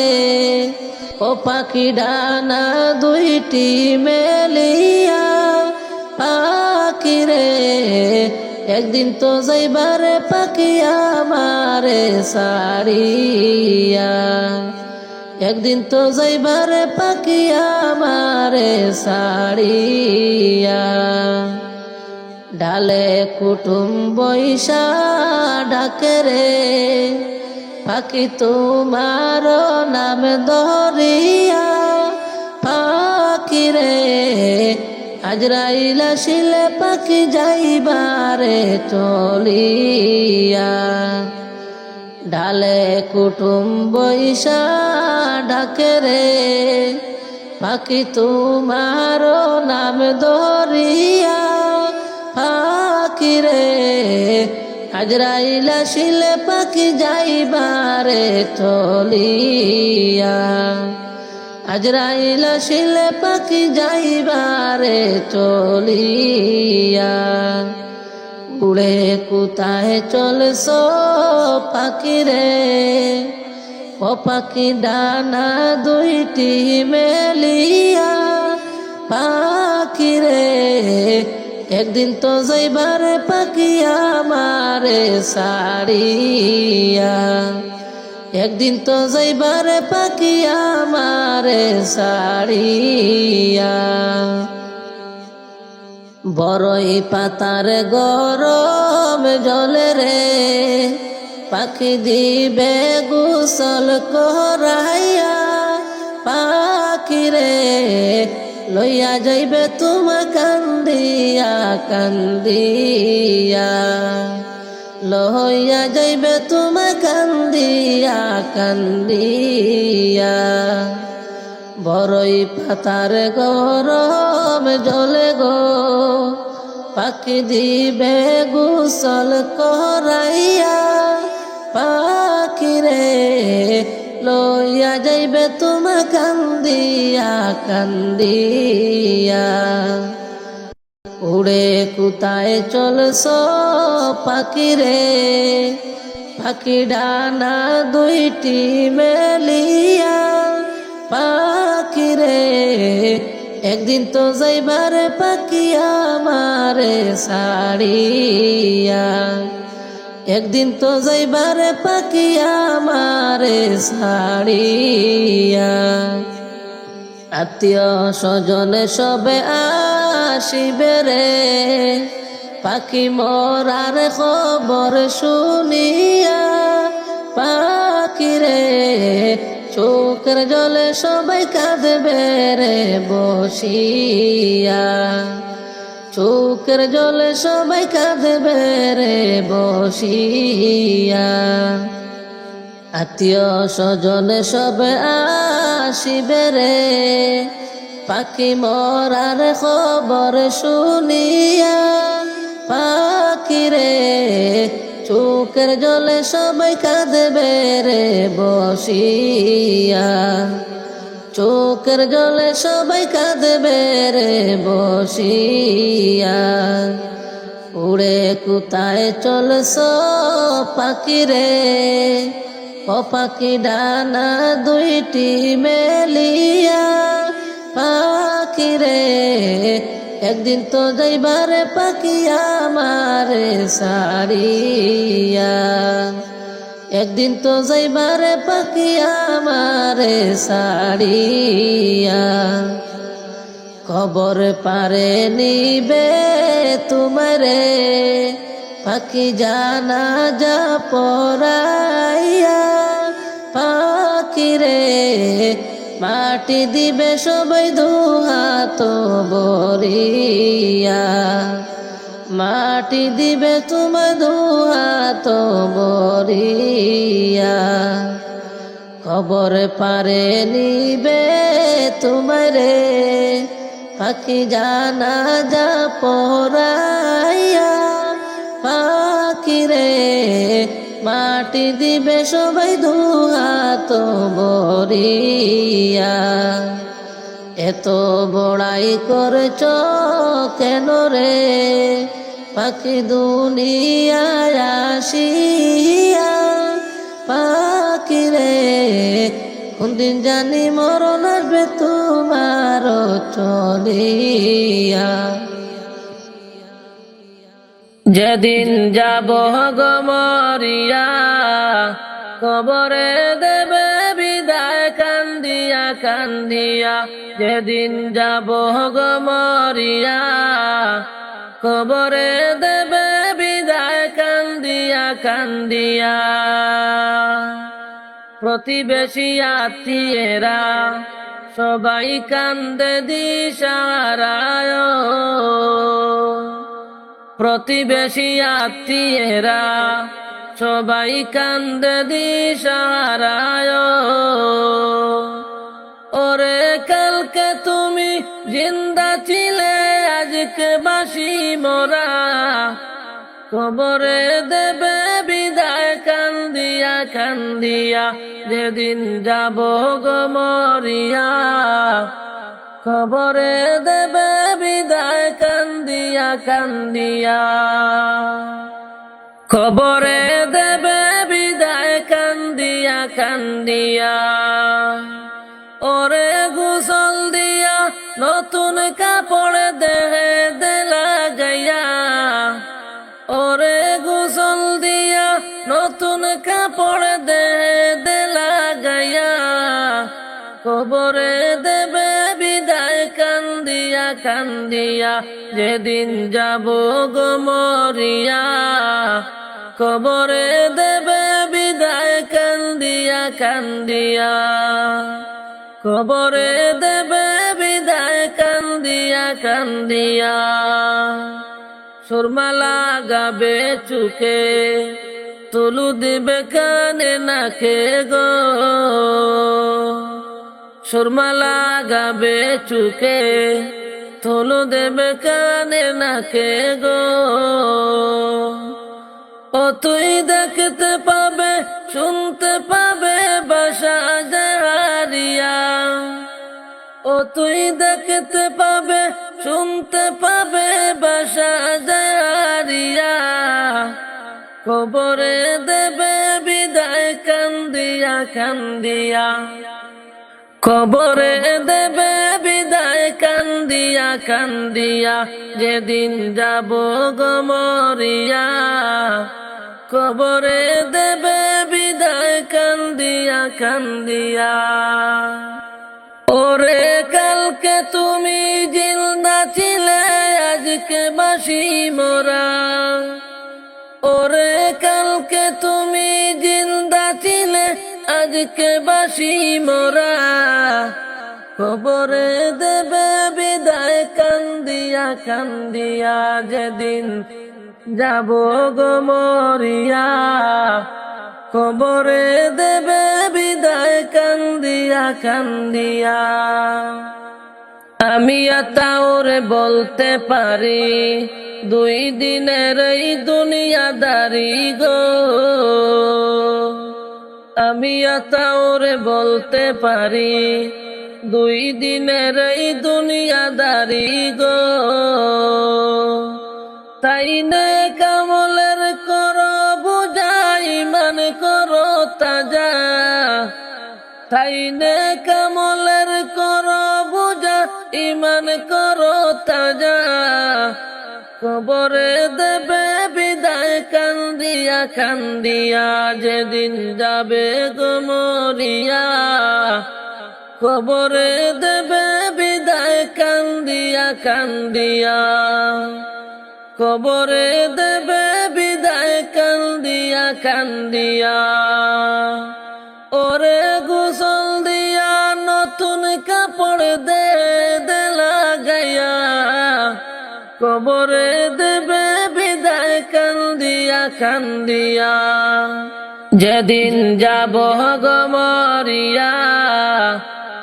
ও পাখি ডানা দুইটি মেলিয়া, পাখি রে একদিন তো যাইবারে পাখি আমারে সারিয়া, একদিন তো যাইবারে পাখি আমারে সারিয়া। ডালে কুটুম বৈশা ডাকে রে, পাখি তোমার নাম ধরিয়া, পাখি রে আজরাইল আসিলে পাখি যাইবারে চলিয়া। ডালে কুটুম বৈশা ডাকে রে, পাখি তোমার নাম ধরিয়া, পাখি রে আজরাইল আসিলে পাখি যাইবারে চলিয়া, আজরাইল আসিলে পাখি যাইবারে চলিয়া। উড়ে কোথায় চলছ পাখি রে, ও পাখি ডানা দুইটি মেলিয়া, পাখি রে একদিন তো যাইবারে পাখি আমারে সারিয়া, একদিন তো যাইবারে পাখি আমারে সারিয়া। বড়ই পাতার গরম জলে রে, পাখি দিবে গোসল করাইয়া, পাখি রে লইয়া যাইবে তোমা কান্দিয়া কান্দিয়া। লইয়া যাইবে তোমায় কান্দিয়া কান্দিয়া। বড়ই পাতার গরম জলে গো, পাখি দিবে গোসল করাইয়া। পাখিরে লইয়া যাইবে তোমায় কান্দিয়া কান্দিয়া। উড়ে কোথায় চলছ পাখিরে, পাখি ডানা দুইটি মেলিয়া। পাখিরে একদিন তো যাইবার পাখি আমারে ছাড়িয়া। একদিন তো যাইবার পাখি আমারে ছাড়িয়া। আত্মীয় স্বজন সবে আসিবে রে, পাখি মরার খবর শুনিয়া। পাখিরে চোখের জলে সবাই কাঁদবে রে বসিয়া। চোখের জলে সবাই কাঁদবে রে বসিয়া। আত্মীয় স্বজন সবে আসিবে রে, পাখি মরার খবর শুনিয়া। পাখিরে চোখের জলে সবাই কাঁদবে রে বসিয়া। চোখের জলে সবাই কাঁদবে রে বসিয়া। উড়ে কোথায় চলছ পাখিরে, ও পাখি ডানা দুইটি মেলিয়া। পাখিরে একদিন তো যাইবার পাখি আমারে ছাড়িয়া। একদিন তো যাইবার পাখি আমারে ছাড়িয়া। কবর পারে নিবে তোমারে, পাখি জানাজা পরাইয়া। পাখিরে মাটি দিবে সবাই দুহাত ভরিয়া। মাটি দিবে তোমায় দুহাত ভরিয়া। কবর পারে নিবে তোমারে, পাখি জানাজা পরাইয়া। পাখিরে মাটি দিবে সবাই দুহাত ভরিয়া। এত বড়াই করছ কেন রে, পাখি দুনিয়ায় আসিয়া। পাখিরে কোনদিন জানি মরণ আসবে তোমার চলিয়া। যেদিন যাব গো মরিয়া, কবরে দেবে বিদায় কান্দিয়া কান্দিয়া। যেদিন যাব গো মরিয়া, কবরে দেবে বিদায় কান্দিয়া কান্দিয়া। প্রতিবেশী আত্মীয়েরা সবাই কান্দে দিশারায়। প্রতিবেশী আত্মীয়েরা সবাই কান্দে দিশারায়। ওরে কালকে তুমি জিন্দা ছিলে, আজকে বাসি মোরা। কবরে দেবে বিদায় কান্দিয়া কান্দিয়া। যেদিন যাব গো মরিয়া, কবরে দেবে বিদায় কান্দিয়া কান্দিয়া। কবরে দেবে বিদায় কান্দিয়া কান্দিয়া। ওরে গোসল দিয়া নতুন কাপড় দেহে দেলা গাইয়া। ওরে গোসল দিয়া নতুন কাপড় দেহে দেলা গাইয়া। কবরে দেবে বিদায় কান্দিয়া কান্দিয়া। যেদিন যাব গো মরিয়া, কবরে দেবে বিদায় কান্দিয়া কান্দিয়া। কবরে দেবে বিদায় কান্দিয়া কান্দিয়া। সুরমা লাগাবে চুকে, তুলু দিবে কানে নাকে গো। সুরমা লাগাবে চুকে, তুলু দেবে কানে নাকে গো। ও তুই দেখতে পাবে শুনতে পাবে বাসা জাহারিয়া, ও তুই দেখতে পাবে শুনতে পাবে বাসা জাহারিয়া। কবরে দেবে বিদায় কান্দিয়া কান্দিয়া, কবরে দেবে বিদায় কান্দিয়া কান্দিয়া। যেদিন যাব গো মরিয়া, কবরে দেবে বিদায় কান্দিয়া কান্দিয়া। ওরে কালকে তুমি জিন্দা ছিলে আজকে বাসি মোরা, ওরে কালকে তুমি জিন্দা ছিলে আজকে বাসি মোরা। কবরে দেবে বিদায় কান্দিয়া কান্দিয়া, যেদিন যাব গো মরিয়া। কবরে দেবে বিদায় কান্দিয়া কান্দিয়া। আমি তাওরে বলতে পারি, 2 দিনের এই দুনিয়াদারি গো। আমি তাওরে বলতে পারি, 2 দিনের এই দুনিয়াদারি গো। তাই নে কামলের করো বুঝাই মান করো তাজা, তাই নে কামলের করো বুঝা ইমান করো তাজা। কবরে দেবে বিদায় কান্দিয়া কান্দিয়া, যেদিন যাবে গো মরিয়া। কবরে দেবে বিদায় কান্দিয়া কান্দিয়া, কবরে দেবে বিদায় কান্দিয়া কান্দিয়া। ওরে গোসল দিয়া নতুন কাপড় দে দে লাগাইয়া, কবরে দেবে বিদায় কান্দিয়া কান্দিয়া। যেদিন যাব গো মরিয়া,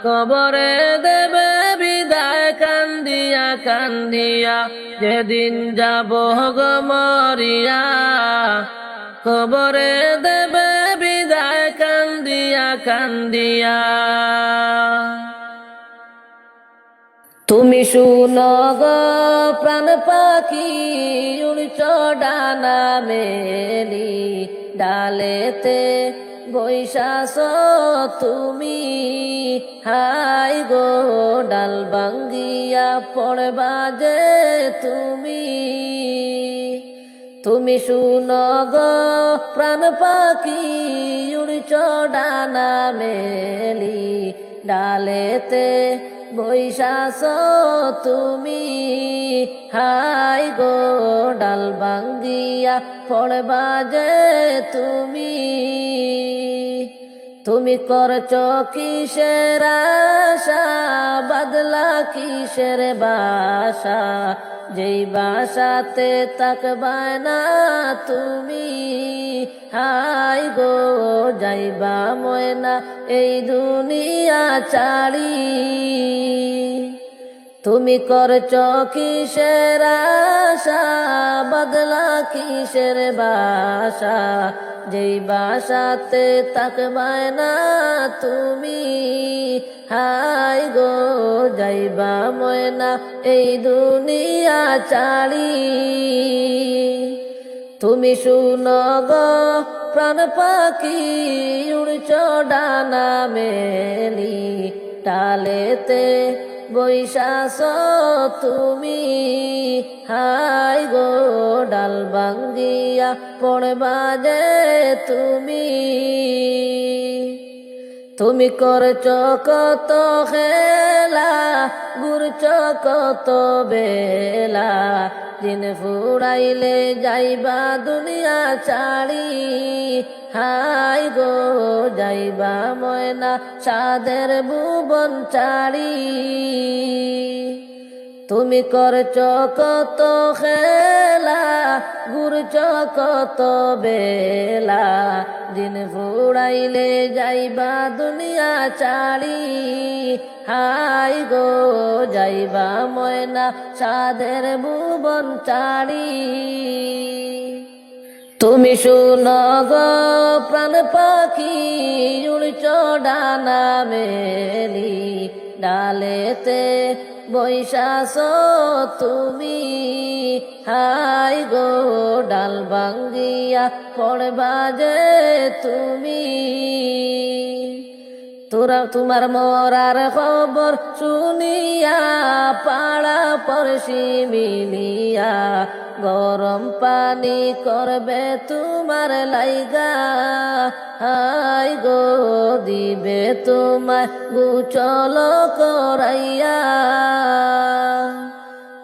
কবরে দেবে বিদায় কান্দিয়া কান্দিয়া। যেদিন যাব গো মরিয়া, কবরে দেবে বিদায় কান্দিয়া কান্দিয়া। তুমি শুনো গো প্রাণ পাখি, উড়ছ ডানা মেলি, ডালেতে বৈশাস তুমি। হাই গো ডাল ভাঙ্গিয়া পড়বা যে তুমি। তুমি শুনো গো প্রাণ পাখি, উড়ছ ডানা মেলি, ডালেতে বৈশাস তুমি। হাই গো ডাল ভাঙ্গিয়া পড়বা যে তুমি। তুমি করছ কিসের আশা, বদলা কিসের বাসা, যেই বাসাতে তাকবায় না তুমি। হাই গো যাইবা ময়না এই দুনিয়া ছাড়ি। তুমি করছ কিসের আশা, বদলা কিসের বাসা, যেই বাসাতে তাকবায় না তুমি। হাই গো যাইবা ময়না এই দুনিয়া ছাড়ি। তুমি শুনো গো প্রাণ পাখি, উড়ছ ডানা মেলি, ডালেতে বৈশাস তুমি। হাই গো ডাল ভাঙ্গিয়া পড়বা যে তুমি। তুমি করছ কত খেলা, ঘুরছ কত বেলা, দিন ফুরাইলে যাইবা দুনিয়া ছাড়ি। হাই গো যাইবা ময়না সাদের ভুবন ছাড়ি। তুমি করছ কত খেলা, ঘুরছ কত বেলা, দিন ফুরাইলে যাইবা দুনিয়া ছাড়ি। হাই গো যাইবা ময়না সাধের ভুবন ছাড়ি। তুমি শুনো গো প্রাণ পাখি, উড়ছ ডানা মেলি, ডালেতে বৈশাছ তুমি। হাই গো ডাল ভাঙ্গিয়া পড়বা যে তুমি। তোমার মরার খবর শুনিয়া পাড়া পড়শি মিলিয়া, গরম পানি করবে তোমার লাইগা। হাই গো দিবে তোমায় গোসল করাইয়া।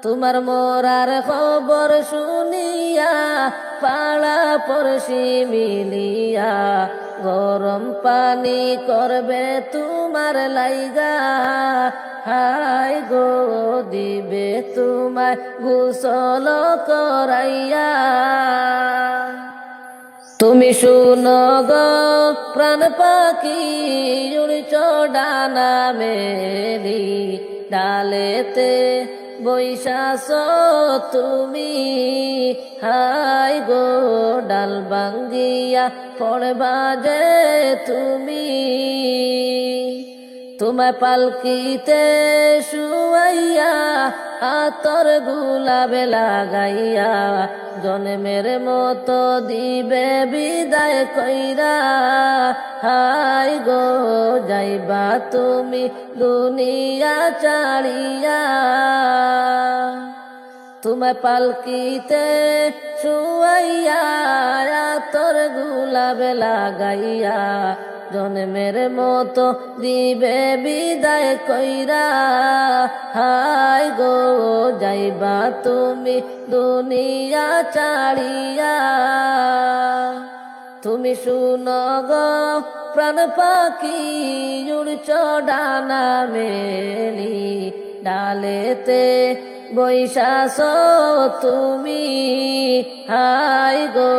তোমার মরার খবর শুনিয়া পাড়া পড়শি মিলিয়া, গরম পানি করবে তোমার লাইগা। হাই গো দিবে তোমায় গোসল করাইয়া। তুমি শুনো গো প্রাণ পাখি, উড়ছ ডানা মেলি, ডালেতে বৈশাছ তুমি। হাই গো ডাল ভাঙ্গিয়া পড়বা যে তুমি। তোমায় পালকিতে শুয়াইয়া, আতর গুলাবে লাগাইয়া, জন্মের মতো দিবে বিদায় কইরা। হাই গো যাইবা তুমি দুনিয়া ছাড়িয়া। তোমায় পালকিতে শুয়াইয়া, আতর গুলাবে লাগাইয়া, জন্মের মতো দিবে বিদায় কইরা। হাই গো যাইবা তুমি দুনিয়া ছাড়িয়া। তুমি শুনো গো প্রাণ পাখি, উড়ছ ডানা মেলি, ডালেতে বৈশাছ তুমি। হাই গো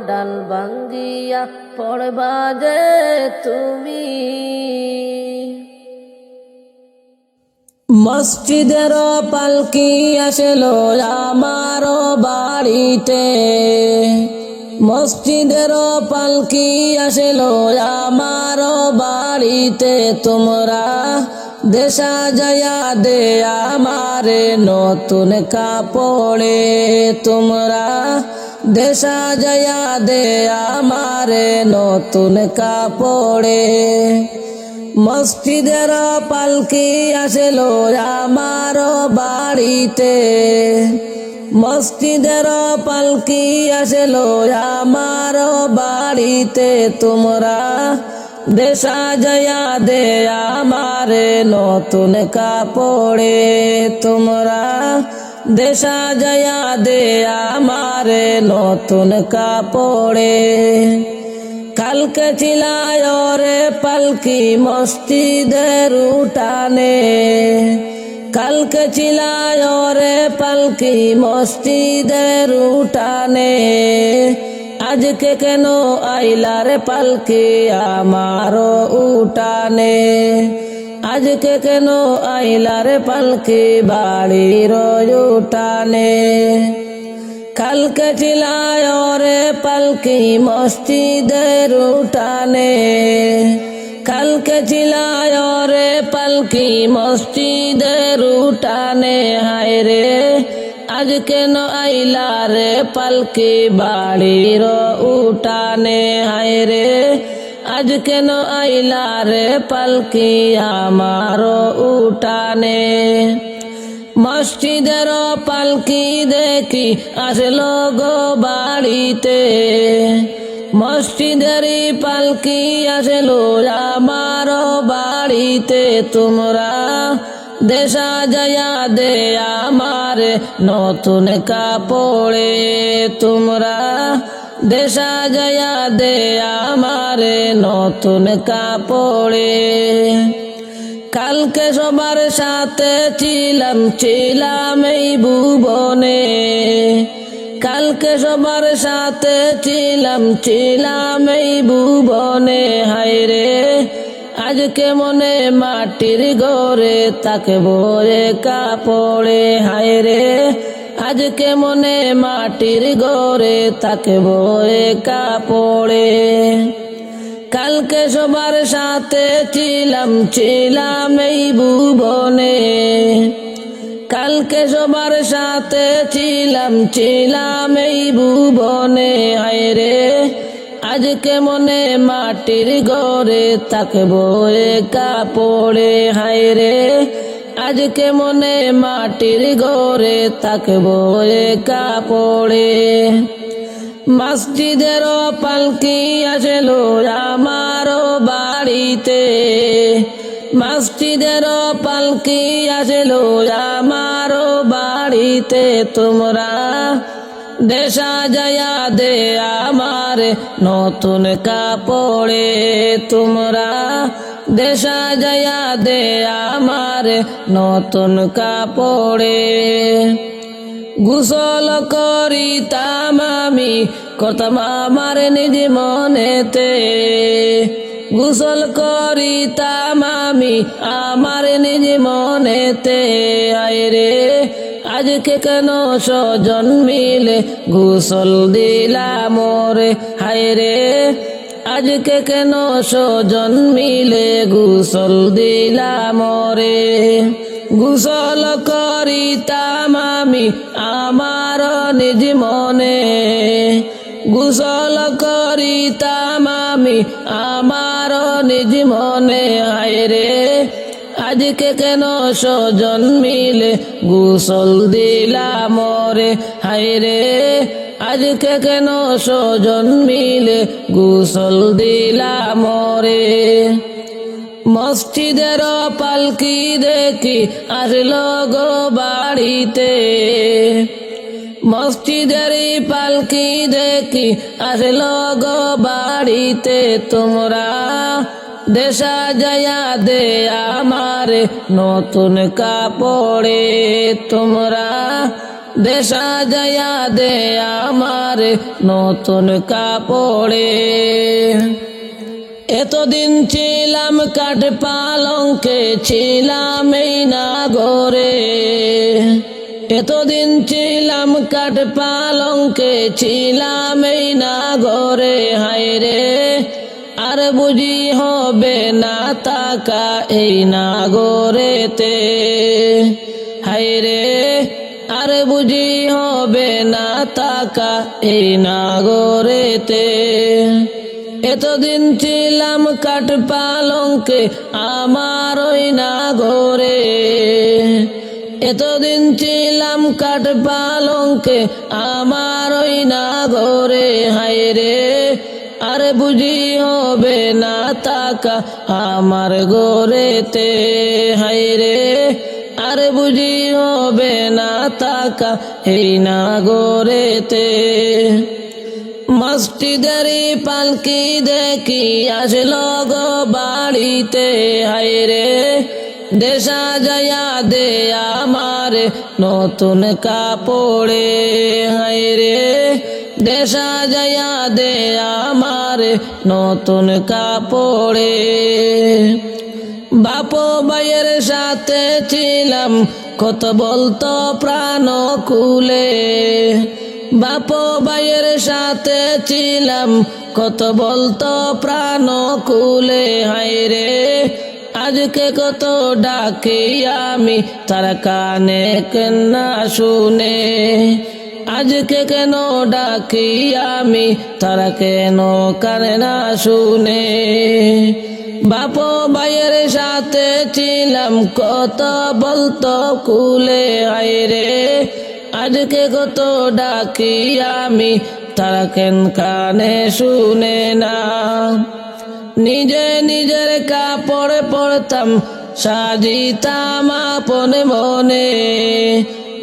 ডাল ভাঙ্গিয়া পড়বা যে তুমি। মসজিদের পালকি আসলো আমার বাড়িতে, মসজিদের পালকি আসলো আমার বাড়িতে। তোমরা দেশা জয়া দে আমারে নতুন কাপড়ে, তোমরা দেশা জয়া দে আমারে নতুন কাপড়ে। মসজিদের পালকি আসলো আমার বাড়িতে, মসজিদের পালকি আসলো আমার বাড়িতে। তোমরা দেশা জয়া দে আমারে নতুন কাপড়ে, তোমরা দেশা জয়া দে আমারে নতুন কাপড়ে। কালকে চিলায় রে পালকি মসজিদের উঠানে, কালকে চিলায় রে পালকি মসজিদের উঠানে। আজকে কেন আইলা রে পালকি আমার উঠানে, আজকে কেন আইলা রে পালকি বাড়ির উঠানে। কালকে চিলায় রে পালকি মসজিদের উঠানে, কালকে চিলায় রে পালকি মসজিদের উঠানে। হায় রে আজ কেন আইলা রে পালকি বাড়ির উঠানে, হায় রে আজ কেন আইলা রে পালকি আমার উঠানে। মসজিদের পালকি দেখি আসলো গো বাড়িতে, মসজিদের পালকি আসলো আমার বাড়িতে। তোমরা দেশা জয়া দে আমারে নতুন কাপড়ে, তোমরা দেশা জয়া দে আমারে নতুন কাপড়ে। কালকে সবার সাথে ছিলাম এই ভুবনে, কালকে সবার সাথে ছিলাম এই ভুবনে। হায়রে আজকে মনে মাটির ঘরে থাকবো একা পড়ে। হায়রে আজকে মনে মাটির ঘরে থাকবো একা পড়ে। কালকে সবার সাথে ছিলাম এই ভুবনে, কালকে সবার সাথে ছিলাম এই ভুবনে। হায়রে আজকে মনে মাটির ঘরে থাকবো একা পড়ে। হায়রে আজকে মনে মাটির ঘরে থাকবো একা পড়ে। মসজিদের পালকি আসলো আমার বাড়িতে, মসজিদের পালকি আসলো আমার বাড়িতে। তোমরা দেশা জয়া দে আমার নতুন কাপড়ে, তোমরা দেশা জয়া দে আমার নতুন কাপড়ে। গোসল করিতাম আমি করতাম আমার নিজ মনেতে, গোসল করিতাম আমি আমার নিজ মনেতে। আয়রে আজকে কেন স্বজন মিলে গোসল দিলাম রে। হায়রে আজকে কেন স্বজন মিলে গোসল দিলাম রে। গোসল করিতাম আমি আমার নিজ মনে, গোসল করিতাম আমি আমার নিজ মনে। হায়রে আজকে কেন স্বজন মিলে গোসল দিলাম রে। হায়রে আজকে কেন স্বজন মিলে গোসল দিলাম রে। মসজিদের পালকি দেখি আসলো গো বাড়িতে, মসজিদের পালকি দেখি আসলো গো বাড়িতে। তোমরা দেশা জয়া দে আমার নতুন কাপড়ে, তোমরা দেশা জয়া দে আমার নতুন কাপড়ে। এতদিন ছিলাম কাঠ পালঙ্কে ছিলাম এই নাগরে, এতদিন ছিলাম কাঠ পালঙ্কে ছিলাম এই নাগরে। হায়রে আর বুঝি হবে না তাকা এই নাগরেতে। হায়রে আর বুঝি হবে না তাকা এই নাগরেতে। এতদিন ছিলাম কাঠ পালঙ্কে আমার ওই নাগরে, এতদিন ছিলাম কাঠ পালঙ্কে আমার ওই নাগরে। হায়রে আর বুঝি হবে না তাকা আমার গোরেতে। হায়রে আর বুঝি হবে না তাকা এই নাগরেতে। মসজিদের পালকি দেখি আসলো গো বাড়িতে। হায়রে দেশা জয়া দে আমার নতুন কাপড়ে। হায়রে দেশা জয়া দে আমার নতুন কাপড়ে। বাপ ভাইয়ের সাথে ছিলাম কত বলতো প্রাণ খুলে, বাপ ভাইয়ের সাথে ছিলাম কত বলতো প্রাণ খুলে। হায়রে আজকে কত ডাকি আমি তার কানে কেন শুনে, আজকে কেন ডাকি আমি তার কেন কানে না শুনে। বাপ ভাইয়ের সাথে ছিলাম কত বলতো কুলে। হায়রে আজকে কত ডাকি আমি তারা কেন কানে শুনে না। নিজে নিজের কাপড় পরতাম সাজিতাম আপন মনে,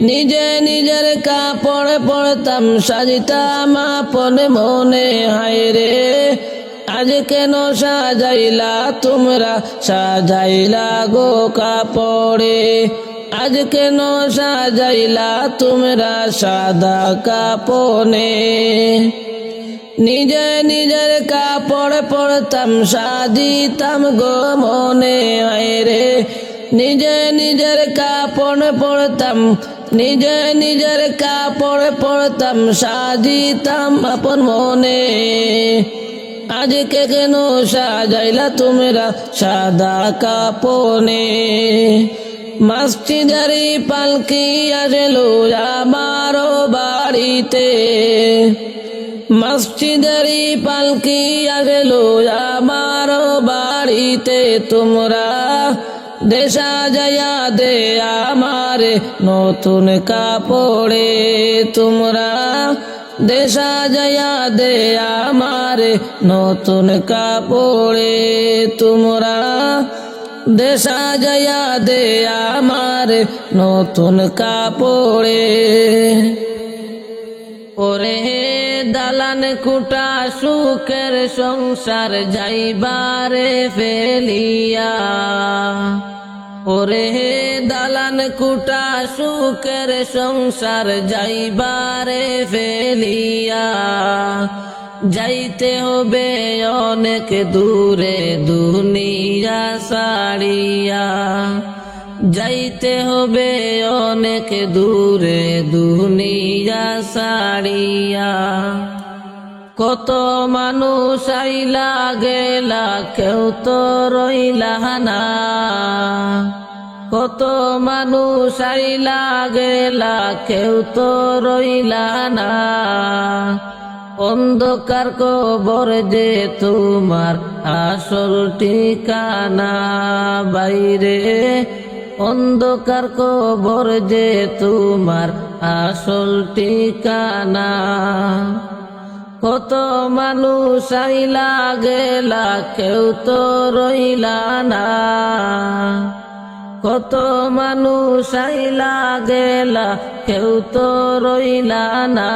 নিজে নিজের কাপড় পরতাম সাজিতাম আপন মনে। হায়রে আজ কেন সাজাইলা তোমরা সাজাইলা গো কাপড়ে আজ কেন সাজাইলা তোমরা সাদা কাপনে নিজে নিজের কাপড় পরতাম সাজিতাম গো মনে রে নিজে নিজের কাপড় পরতাম নিজে নিজের কাপড় পরতাম সাজিতাম আপন মনে আজকে কেন সাজাইলা তোমরা সাদা কাপনে মসজিদেরই পালকি আসলো আমার বাড়িতে মসজিদেরই পালকি আসলো আমার বাড়িতে তোমরা দেশা জয়া দে আমার নতুন কাপড়ে তোমরা দেশা জয়া দে আমার নতুন কাপড়ে তোমরা দেশা জয়া দে আমার নতুন কাপড়ে ওরে দালান কুটা সুখের সংসার যাইবারে ফেলিয়া ওরে দালান কুটা সুখের সংসার যাইবারে ফেলিয়া যাইতে হবে অনেক দূরে দুনিয়া ছাড়িয়া যাইতে হবে অনেক দূরে দুনিয়া ছাড়িয়া কত মানুষ আইলা গেলা কেউ তো রইলা না কত মানুষ আইলা গেলা কেউ তো রইলা না অন্ধকার কবর যে তোমার আসল ঠিকানা বাইরে অন্ধকার কবর যে তোমার আসল ঠিকানা কত মানুষ আইলা গেলা কেউ তো রইলা না কত মানুষ আইলা গেলা কেউ তো রইলা না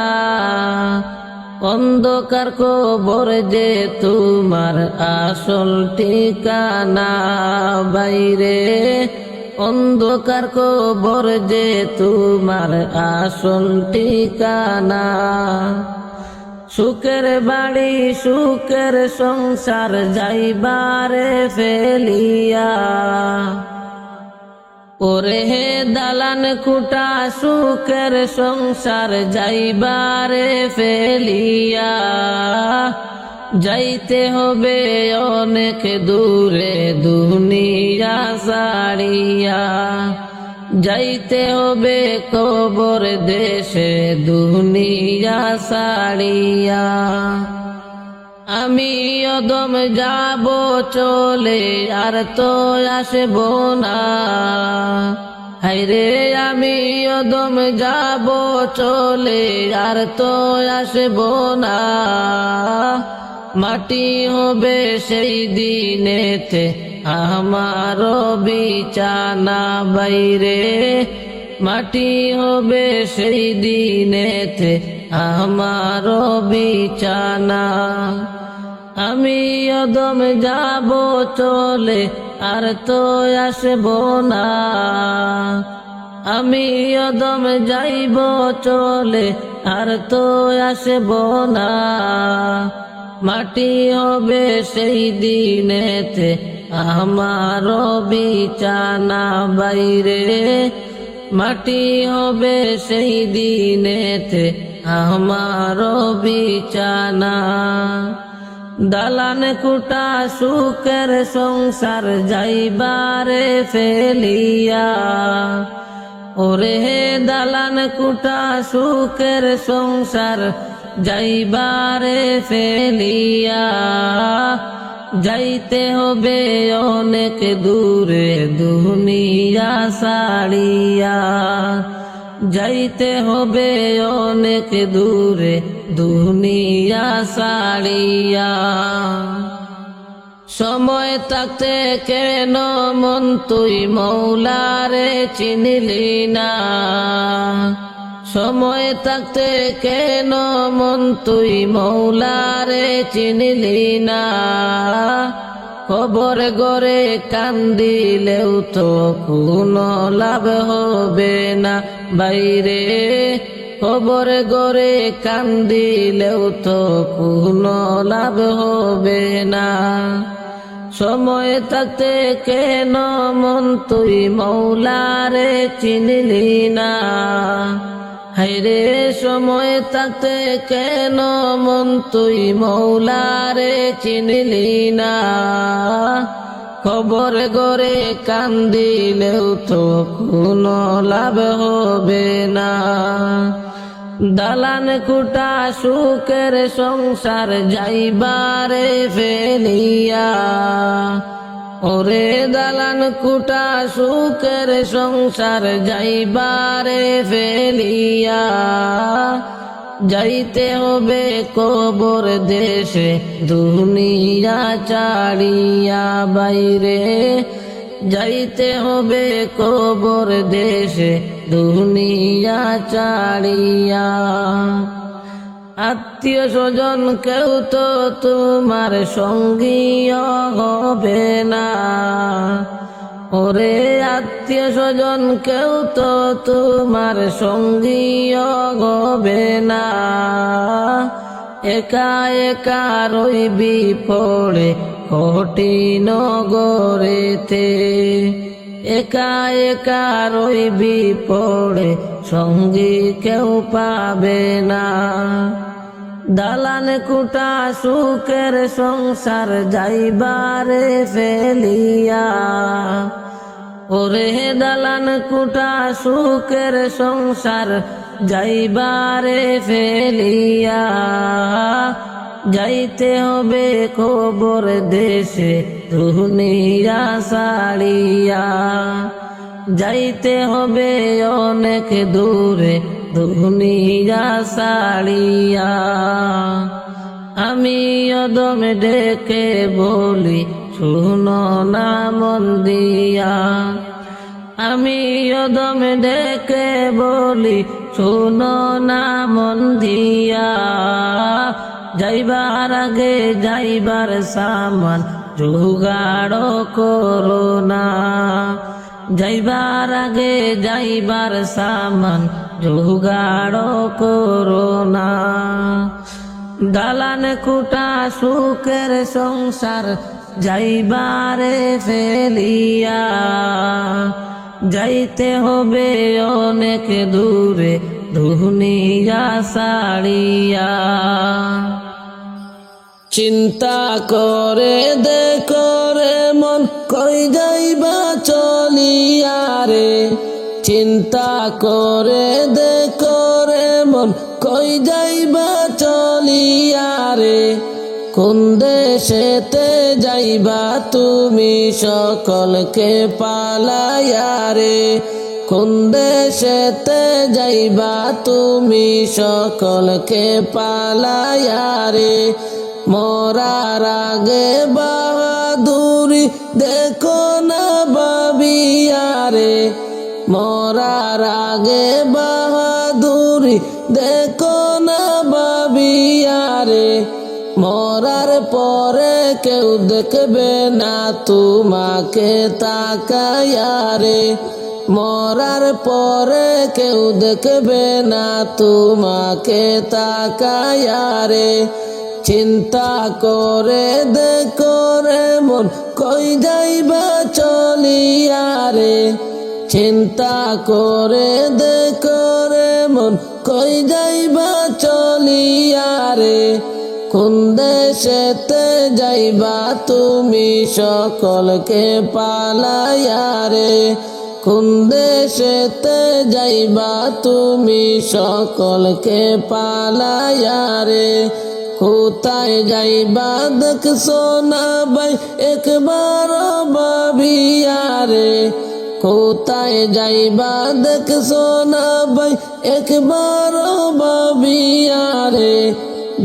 অন্ধকার কবর যে তোমার আসল ঠিকানা বাইরে অন্ধকার কবর যে তোমার আসল ঠিকানা সুখের বাড়ি সুখের সংসার যাইবারে ফেলিয়া ওরে দালান কুটা সুখের সংসার যাইবারে ফেলিয়া যাইতে হবে অনেক দূরে দুনিয়া ছাড়িয়া যাইতে হবে কবর দেশে দুনিয়া ছাড়িয়া আমি অদম যাব চলে আর তো আসব না হায়রে আমি অদম যাব চলে আর তো আসব না মাটি হবে সেই দিনেতে আমারও বিছানা বাইরে মাটি হবে সেই দিনেতে আমারও বিছানা আমি অদম যাব চলে আর তো আসব না আমি অদম যাইব চলে আর তো আসব না মাটি হবে সেই দিনেতে আমারও বিছানা বাইরে মাটি হবে সেই দিনেতে আমারও বিছানা দালান কুটা সুখের সংসার যাইবারে ফেলিয়া ওরে দালান কুটা সুখের সংসার যাইবারে ফেলিয়া যাইতে হবে অনেক দূরে দুনিয়া ছাড়িয়া যাইতে হবে অনেক দূরে দুনিয়া ছাড়িয়া সময় থাকতে কেন মন তুই মৌলারে চিনলি না সময় থাকতে কেন মন তুই মৌলারে চিনলি না, কবর গরে কান্দিলেও তো কোনো লাভ হবে না বাইরে, কবর গরে কান্দিলেও তো কোনো লাভ হবে না। সময় থাকতে কেন মন তুই মৌলারে চিনলি না, হায়রে সময় থাকতে কেন মন তুই মৌলারে চিনলি না, কবর গরে কান্দিলেও তো কোনো লাভ হবে না। দালান কুটা সুখের সংসার যাইবারে ফেলিয়া, ওরে দালান কুটা সুখের সংসার যাইবারে ফেলিয়া, যাইতে হবে কবর দেশে দুনিয়া ছাড়িয়া বাইরে, যাইতে হবে কবর দেশে দুনিয়া ছাড়িয়া। আত্মীয় স্বজন কেউ তো তোমার সঙ্গী হবে না, ওরে আত্মীয় স্বজন কেউ তো তোমার সঙ্গী হবে না, একা একা রইবি পড়ে কঠিন গরেতে, একা একা রইবি পড়ে সঙ্গী কেউ পাবে না। দালান কুটা সুখের সংসার যাইবারে ফেলিয়া, ওরে দালান কুটা সুখের সংসার যাইবারে ফেলিয়া, যাইতে হবে কবর দেশে দুনিয়া ছাড়িয়া, যাইতে হবে অনেক দূরে দুনিয়া ছাড়িয়া। আমি অদম ডেকে বলি শুনো না মন দিয়া, আমি অদম ডেকে বলি শুনো না মন দিয়া, যাইবার আগে যাইবার সামান জোগাড় করো না, যাইবার আগে যাইবার সামান জোগাড় করো না। দালান কুটা সুখের সংসার যাইবারে ফেলিয়া, যাইতে হবে অনেক দূরে দুনিয়া ছাড়িয়া। চিন্তা করে দেখো রে মন কই যাইবা চলিয়া রে, চিন্তা করে দেখো রে মন কই যাইবা চলিয়া রে, কোন দেশেতে যাইবা তুমি সকলকে পালাইয়া রে, কোন দেশেতে যাইবা তুমি সকলকে পালাইয়া রে, মরার আগে বাহাদুরি দেখো না ভাবিয়া রে, মরার আগে বাহাদুরি দেখো না ভাবিয়া রে, মরার পরে কেউ দেখবে না তোমাকে তাকাইয়া রে, মরার পরে কেউ দেখবে না তোমাকে তাকাইয়া রে। চিন্তা করে দেখো রে মন কই যাইবা চলিয়া রে, চিন্তা করে দেখো রে মন কই যাইবা চলিয়া রে, কোন দেশেতে যাইবা তুমি সকলকে পালাইয়া রে, কোন দেশেতে যাইবা তুমি সকলকে পালাইয়া রে, কোথায় যাইবা দেখছো না ভাই একবার ভাবিয়া রে, কোথায় যাইবা দেখছো না ভাই একবার ভাবিয়া রে,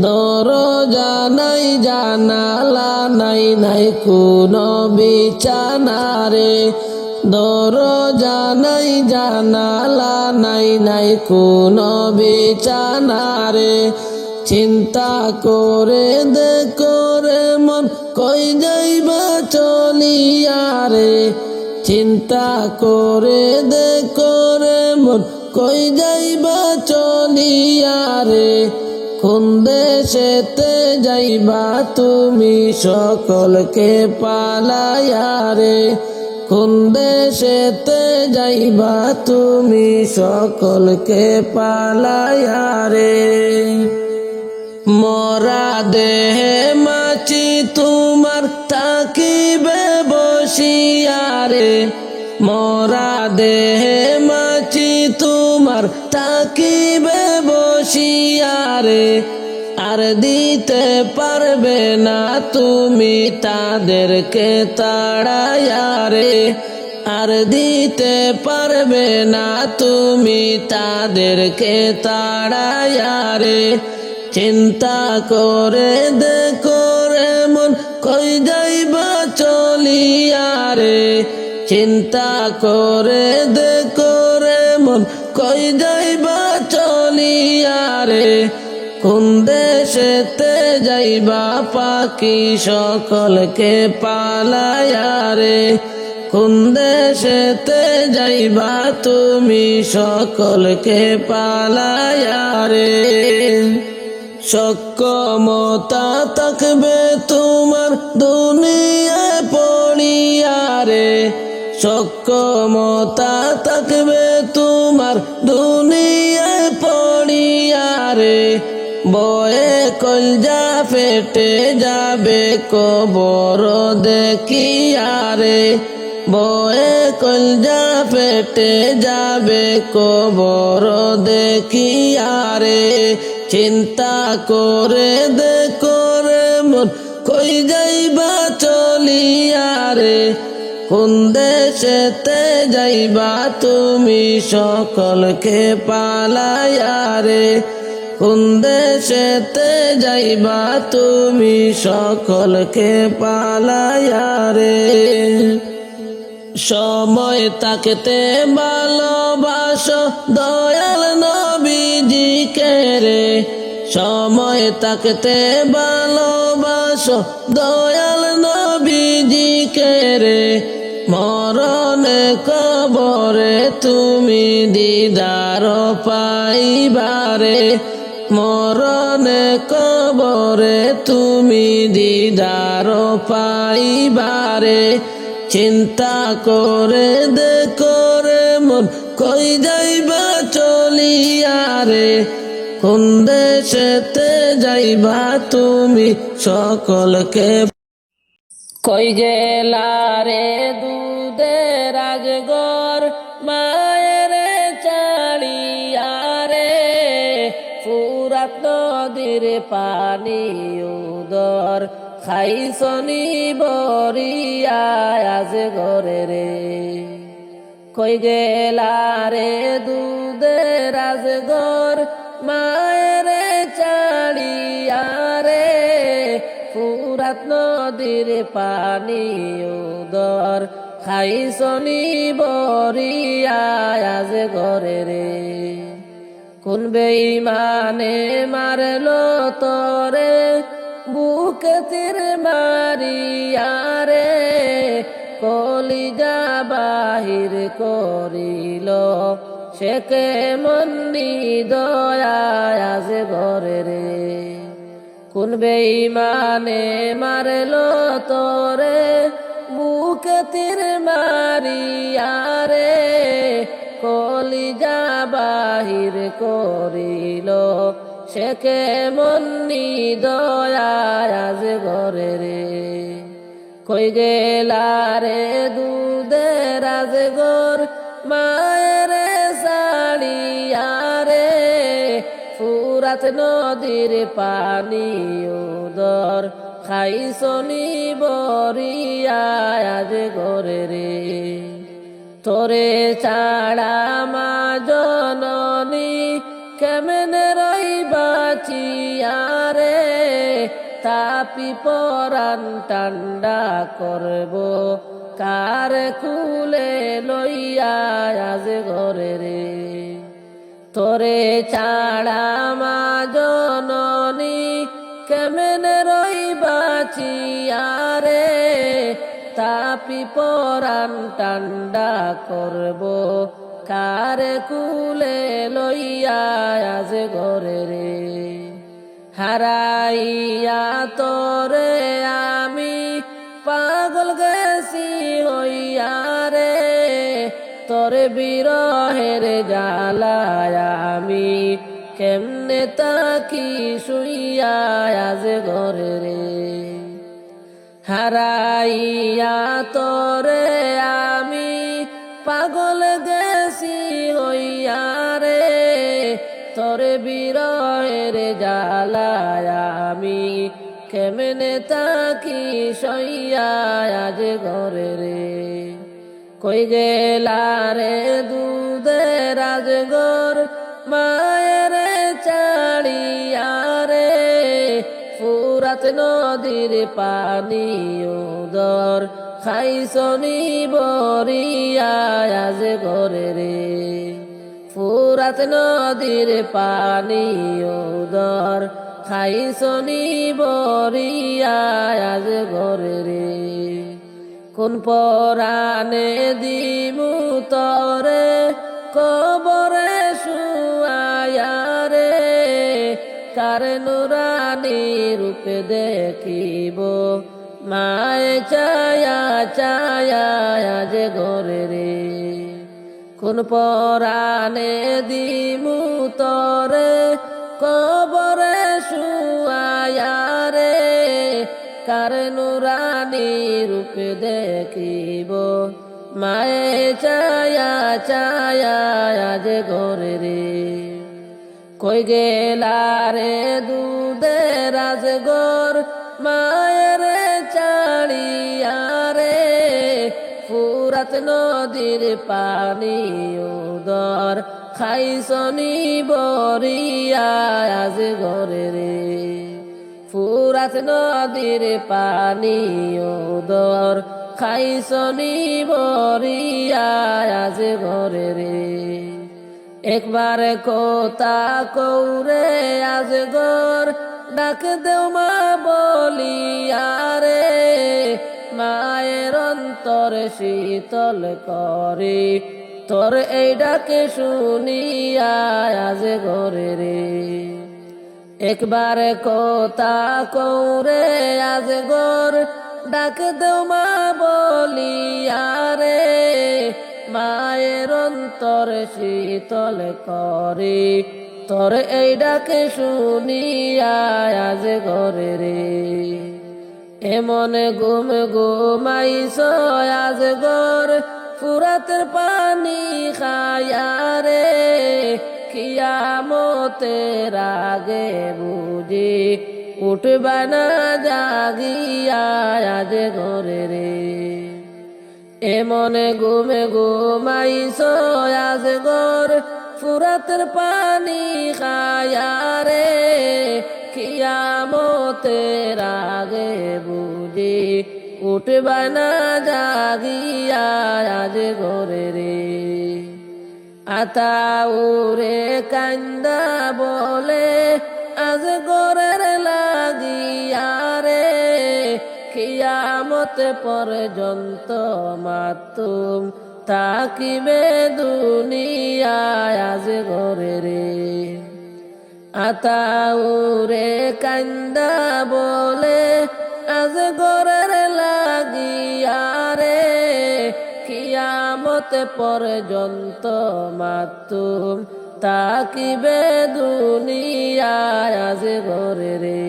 দরজা নাই জানালা নাই, নাই কোনো বিছানা রে, দরজা নাই জানালা নাই নাই কোনো বিছানা রে চিন্তা করে দেখো রে মন কই যাইবা চলিয়া রে চিন্তা করে দেখো রে মন কই যাইবা চলিয়া রে কোন দেশেতে যাইবা তুমি সকলকে পালাইয়া রে কোন দেশেতে যাইবা তুমি সকলকে পালাইয়া রে মরা দেহে মাছি তোমার থাকিবে বসিয়া রে মরা দেহে মাছি তোমার থাকিবে বসিয়া রে আর দিতে পারবে না তুমি তাদেরকে তাড়াইয়া রে আর দিতে পারবে না তুমি তাদেরকে তাড়াইয়া রে চিন্তা করে দেখো রে মন কই যাইবা চলিয়া রে চিন্তা করে দেখো রে মন কই যাইবা চলিয়া রে কোন দেশেতে যাইবা পাখি সকলকে পালাইয়া রে কোন দেশেতে যাইবা তুমি সকলকে পালাইয়া রে সক্ষমতা থাকবে তোমার দুনিয়ায় পড়িয়া রে সক্ষমতা থাকবে তোমার দুনিয়ায় পড়িয়া রে বয়ে কলজা ফেটে যাবে কবর দেখিয়া রে বয়ে কলজা ফেটে যাবে কবর দেখিয়া রে চিন্তা করে দেখো রে মন কই যাইবা চলিয়া রে কোন দেশেতে যাইবা তুমি সকলকে পালাইয়া রে কোন দেশেতে যাইবা তুমি সকলকে পালাইয়া রে সময় থাকতে ভালোবাসো দয়াল নবীজিকে রে সময় থাকতে ভালোবাসো দয়াল নবীজিকে রে মরণে কবরে তুমি দিদার পাইবারে মরণে কবরে তুমি দিদার পাইবারে চিন্তা করে দেখো রে মন কই যাইবা চলিয়া রে কোন দেশেতে যাইবা তুমি সকলকে কই গেলা রে দুধের রাজগর মায়ের চালিয়া রে ফুরাত নদীর পানি উদর খাইছনি বরিয়া আজ ঘরে রে কই গেলা রে দুধের রাজগর মায়ের চালিয়া রে ফুরাত নদীর পানি উদর খাইছনি বরিয়া আজ ঘরে রে কোন বেঈমানে মারলো তরে বুকে তীর মারিয়া রে কলিজা বাহির করিল সে কেমন দয়া আজ ঘরে রে কোন বেঈমানে মারলো তরে বুকে তীর মারিয়া রে কলিজা বাহির করিল সে কেমন দয়া আজ ঘরে রে কই গেলা রে দুধের রাজগর মায়ের সাড়িয়া রে ফুরাত নদীর পানি উদর খাইছনি বরিয়া আজ ঘরে রে তোরে ছাড়া মা জননী কেমনে রইবা চিয়া রে তাপি পরান ঠান্ডা করব কার কুলে লইয়া আজ ঘরে রে। তোরে ছাড়া মা জননী কেমনে রইবাচিয়া রে। তাপি পরাণ ঠান্ডা করব কার কুলে লইয়া আজ ঘরে রে। হারাইয়া তোরে আমি পাগল গেছি হইয়া রে। তোরে বিরহের জ্বালায় আমি কেমনে তাকি শুইয়া আজ ঘরে রে। হারাইয়া তোরে আমি পাগল গেছি হইয়া রে। তোরে বিরহের জ্বালায় আমি কেমনে তাকি শুইয়া আজ ঘরে রে। কই গেলা রে দুধের রাজগর মায়ের চাড়িয়া রে। ফুরাত নদীর পানি উদর খাইছনি বরিয়া আজ ঘরে রে। ফুরাত নদীর পানি উদর খাইছনি বরিয়া আজ ঘরে রে। কোন পরাণে দিমু তরে কবরে শুয়ায়া রে। কার নুরানি রূপে দেখিব মায়ে চায়া চায়া আজ ঘরে রে। কোন পরাণে দিমু তরে কবরে শুয়ায়া রে। কার নুরানি রূপে দেখিব মায়ে চায়া চায়া আজ ঘরে রে। কই গেলা রে দুধের রাজগর মায়ের চাড়িয়া রে। ফুরাত নদীর পানি উদর খাইছনি বরিয়া আজ ঘরে রে। ফুরাত নদীর পানি উদর খাইছনি বরিয়া আজ ঘরে রে। একবার কথা কৌরে আজ ঘর ডাক দেও মা বলিয়া রে। মায়ের অন্তর শীতল করে তোর এই ডাকে শুনিয়া আজ ঘরে রে। একবার কথা কৌরে আজ ঘর ডাক দেও মা বলিয়া রে। মায়ের অন্তর শীতল করে তোর এই ডাকে শুনিয়া আজ ঘরে রে। এমন ঘুম ঘুমাইছ আজ ঘর ফুরাতের পানি খায়া রে। কিয়ামতের আগে বুঝি উঠবা না জাগিয়া আজ ঘরে রে। এমন ঘুমে ঘুমাইছ আজ ঘর ফুরাতের পানি খায়া রে। কিয়ামতের আগে বুঝি উঠবা না জাগিয়া আজ ঘরে রে। আতাউরে কান্দা বলে আজ ঘরের লাগিয়া রে। কিয়ামত পর্যন্ত মাতুম তাকিবে দুনিয়ায় আজ ঘরে রে। আতাউরে কান্দা বলে আজ ঘরের লাগিয়া রে। কিয়ামত পর্যন্ত মাতুম তাকিবে দুনিয়ায় আজ ঘরে রে।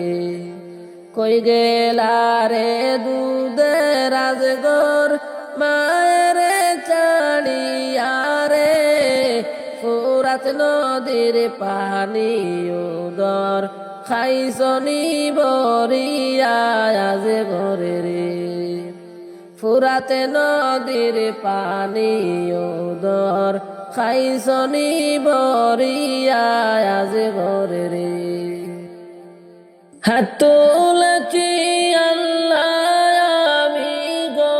কই গেলা রে দুধের রাজগর মায়ের চাড়িয়া রে। ফুরাত নদীর পানি উদর খাইছনি বরিয়া আজ ঘরে রে। ফুরাত নদীর পানি উদর খাইছনি বরিয়া আজ ঘরে রে। হাত তুলেছি আল্লাহ আমি গো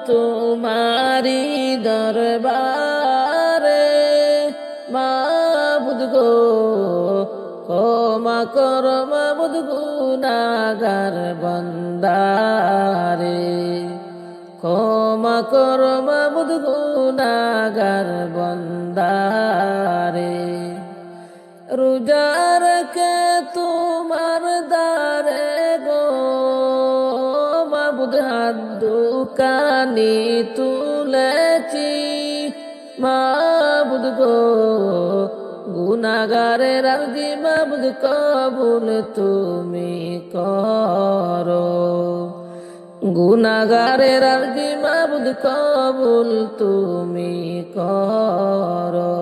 তোমারি দরবারে মাবুদ গো, ক্ষমা কর মাবুদ গুনাহগার বান্দারে, ক্ষমা কর মাবুদ গুনাহগার বান্দারে। রোজা রেখে তোমার দারে গো মাবুদ হাত দুখানি তুলেছি, মাবুদ গো গুনাহগারের আরজি মাবুদ কবুল তুমি করো, গুনাহগারের আরজি মাবুদ কবুল তুমি করো।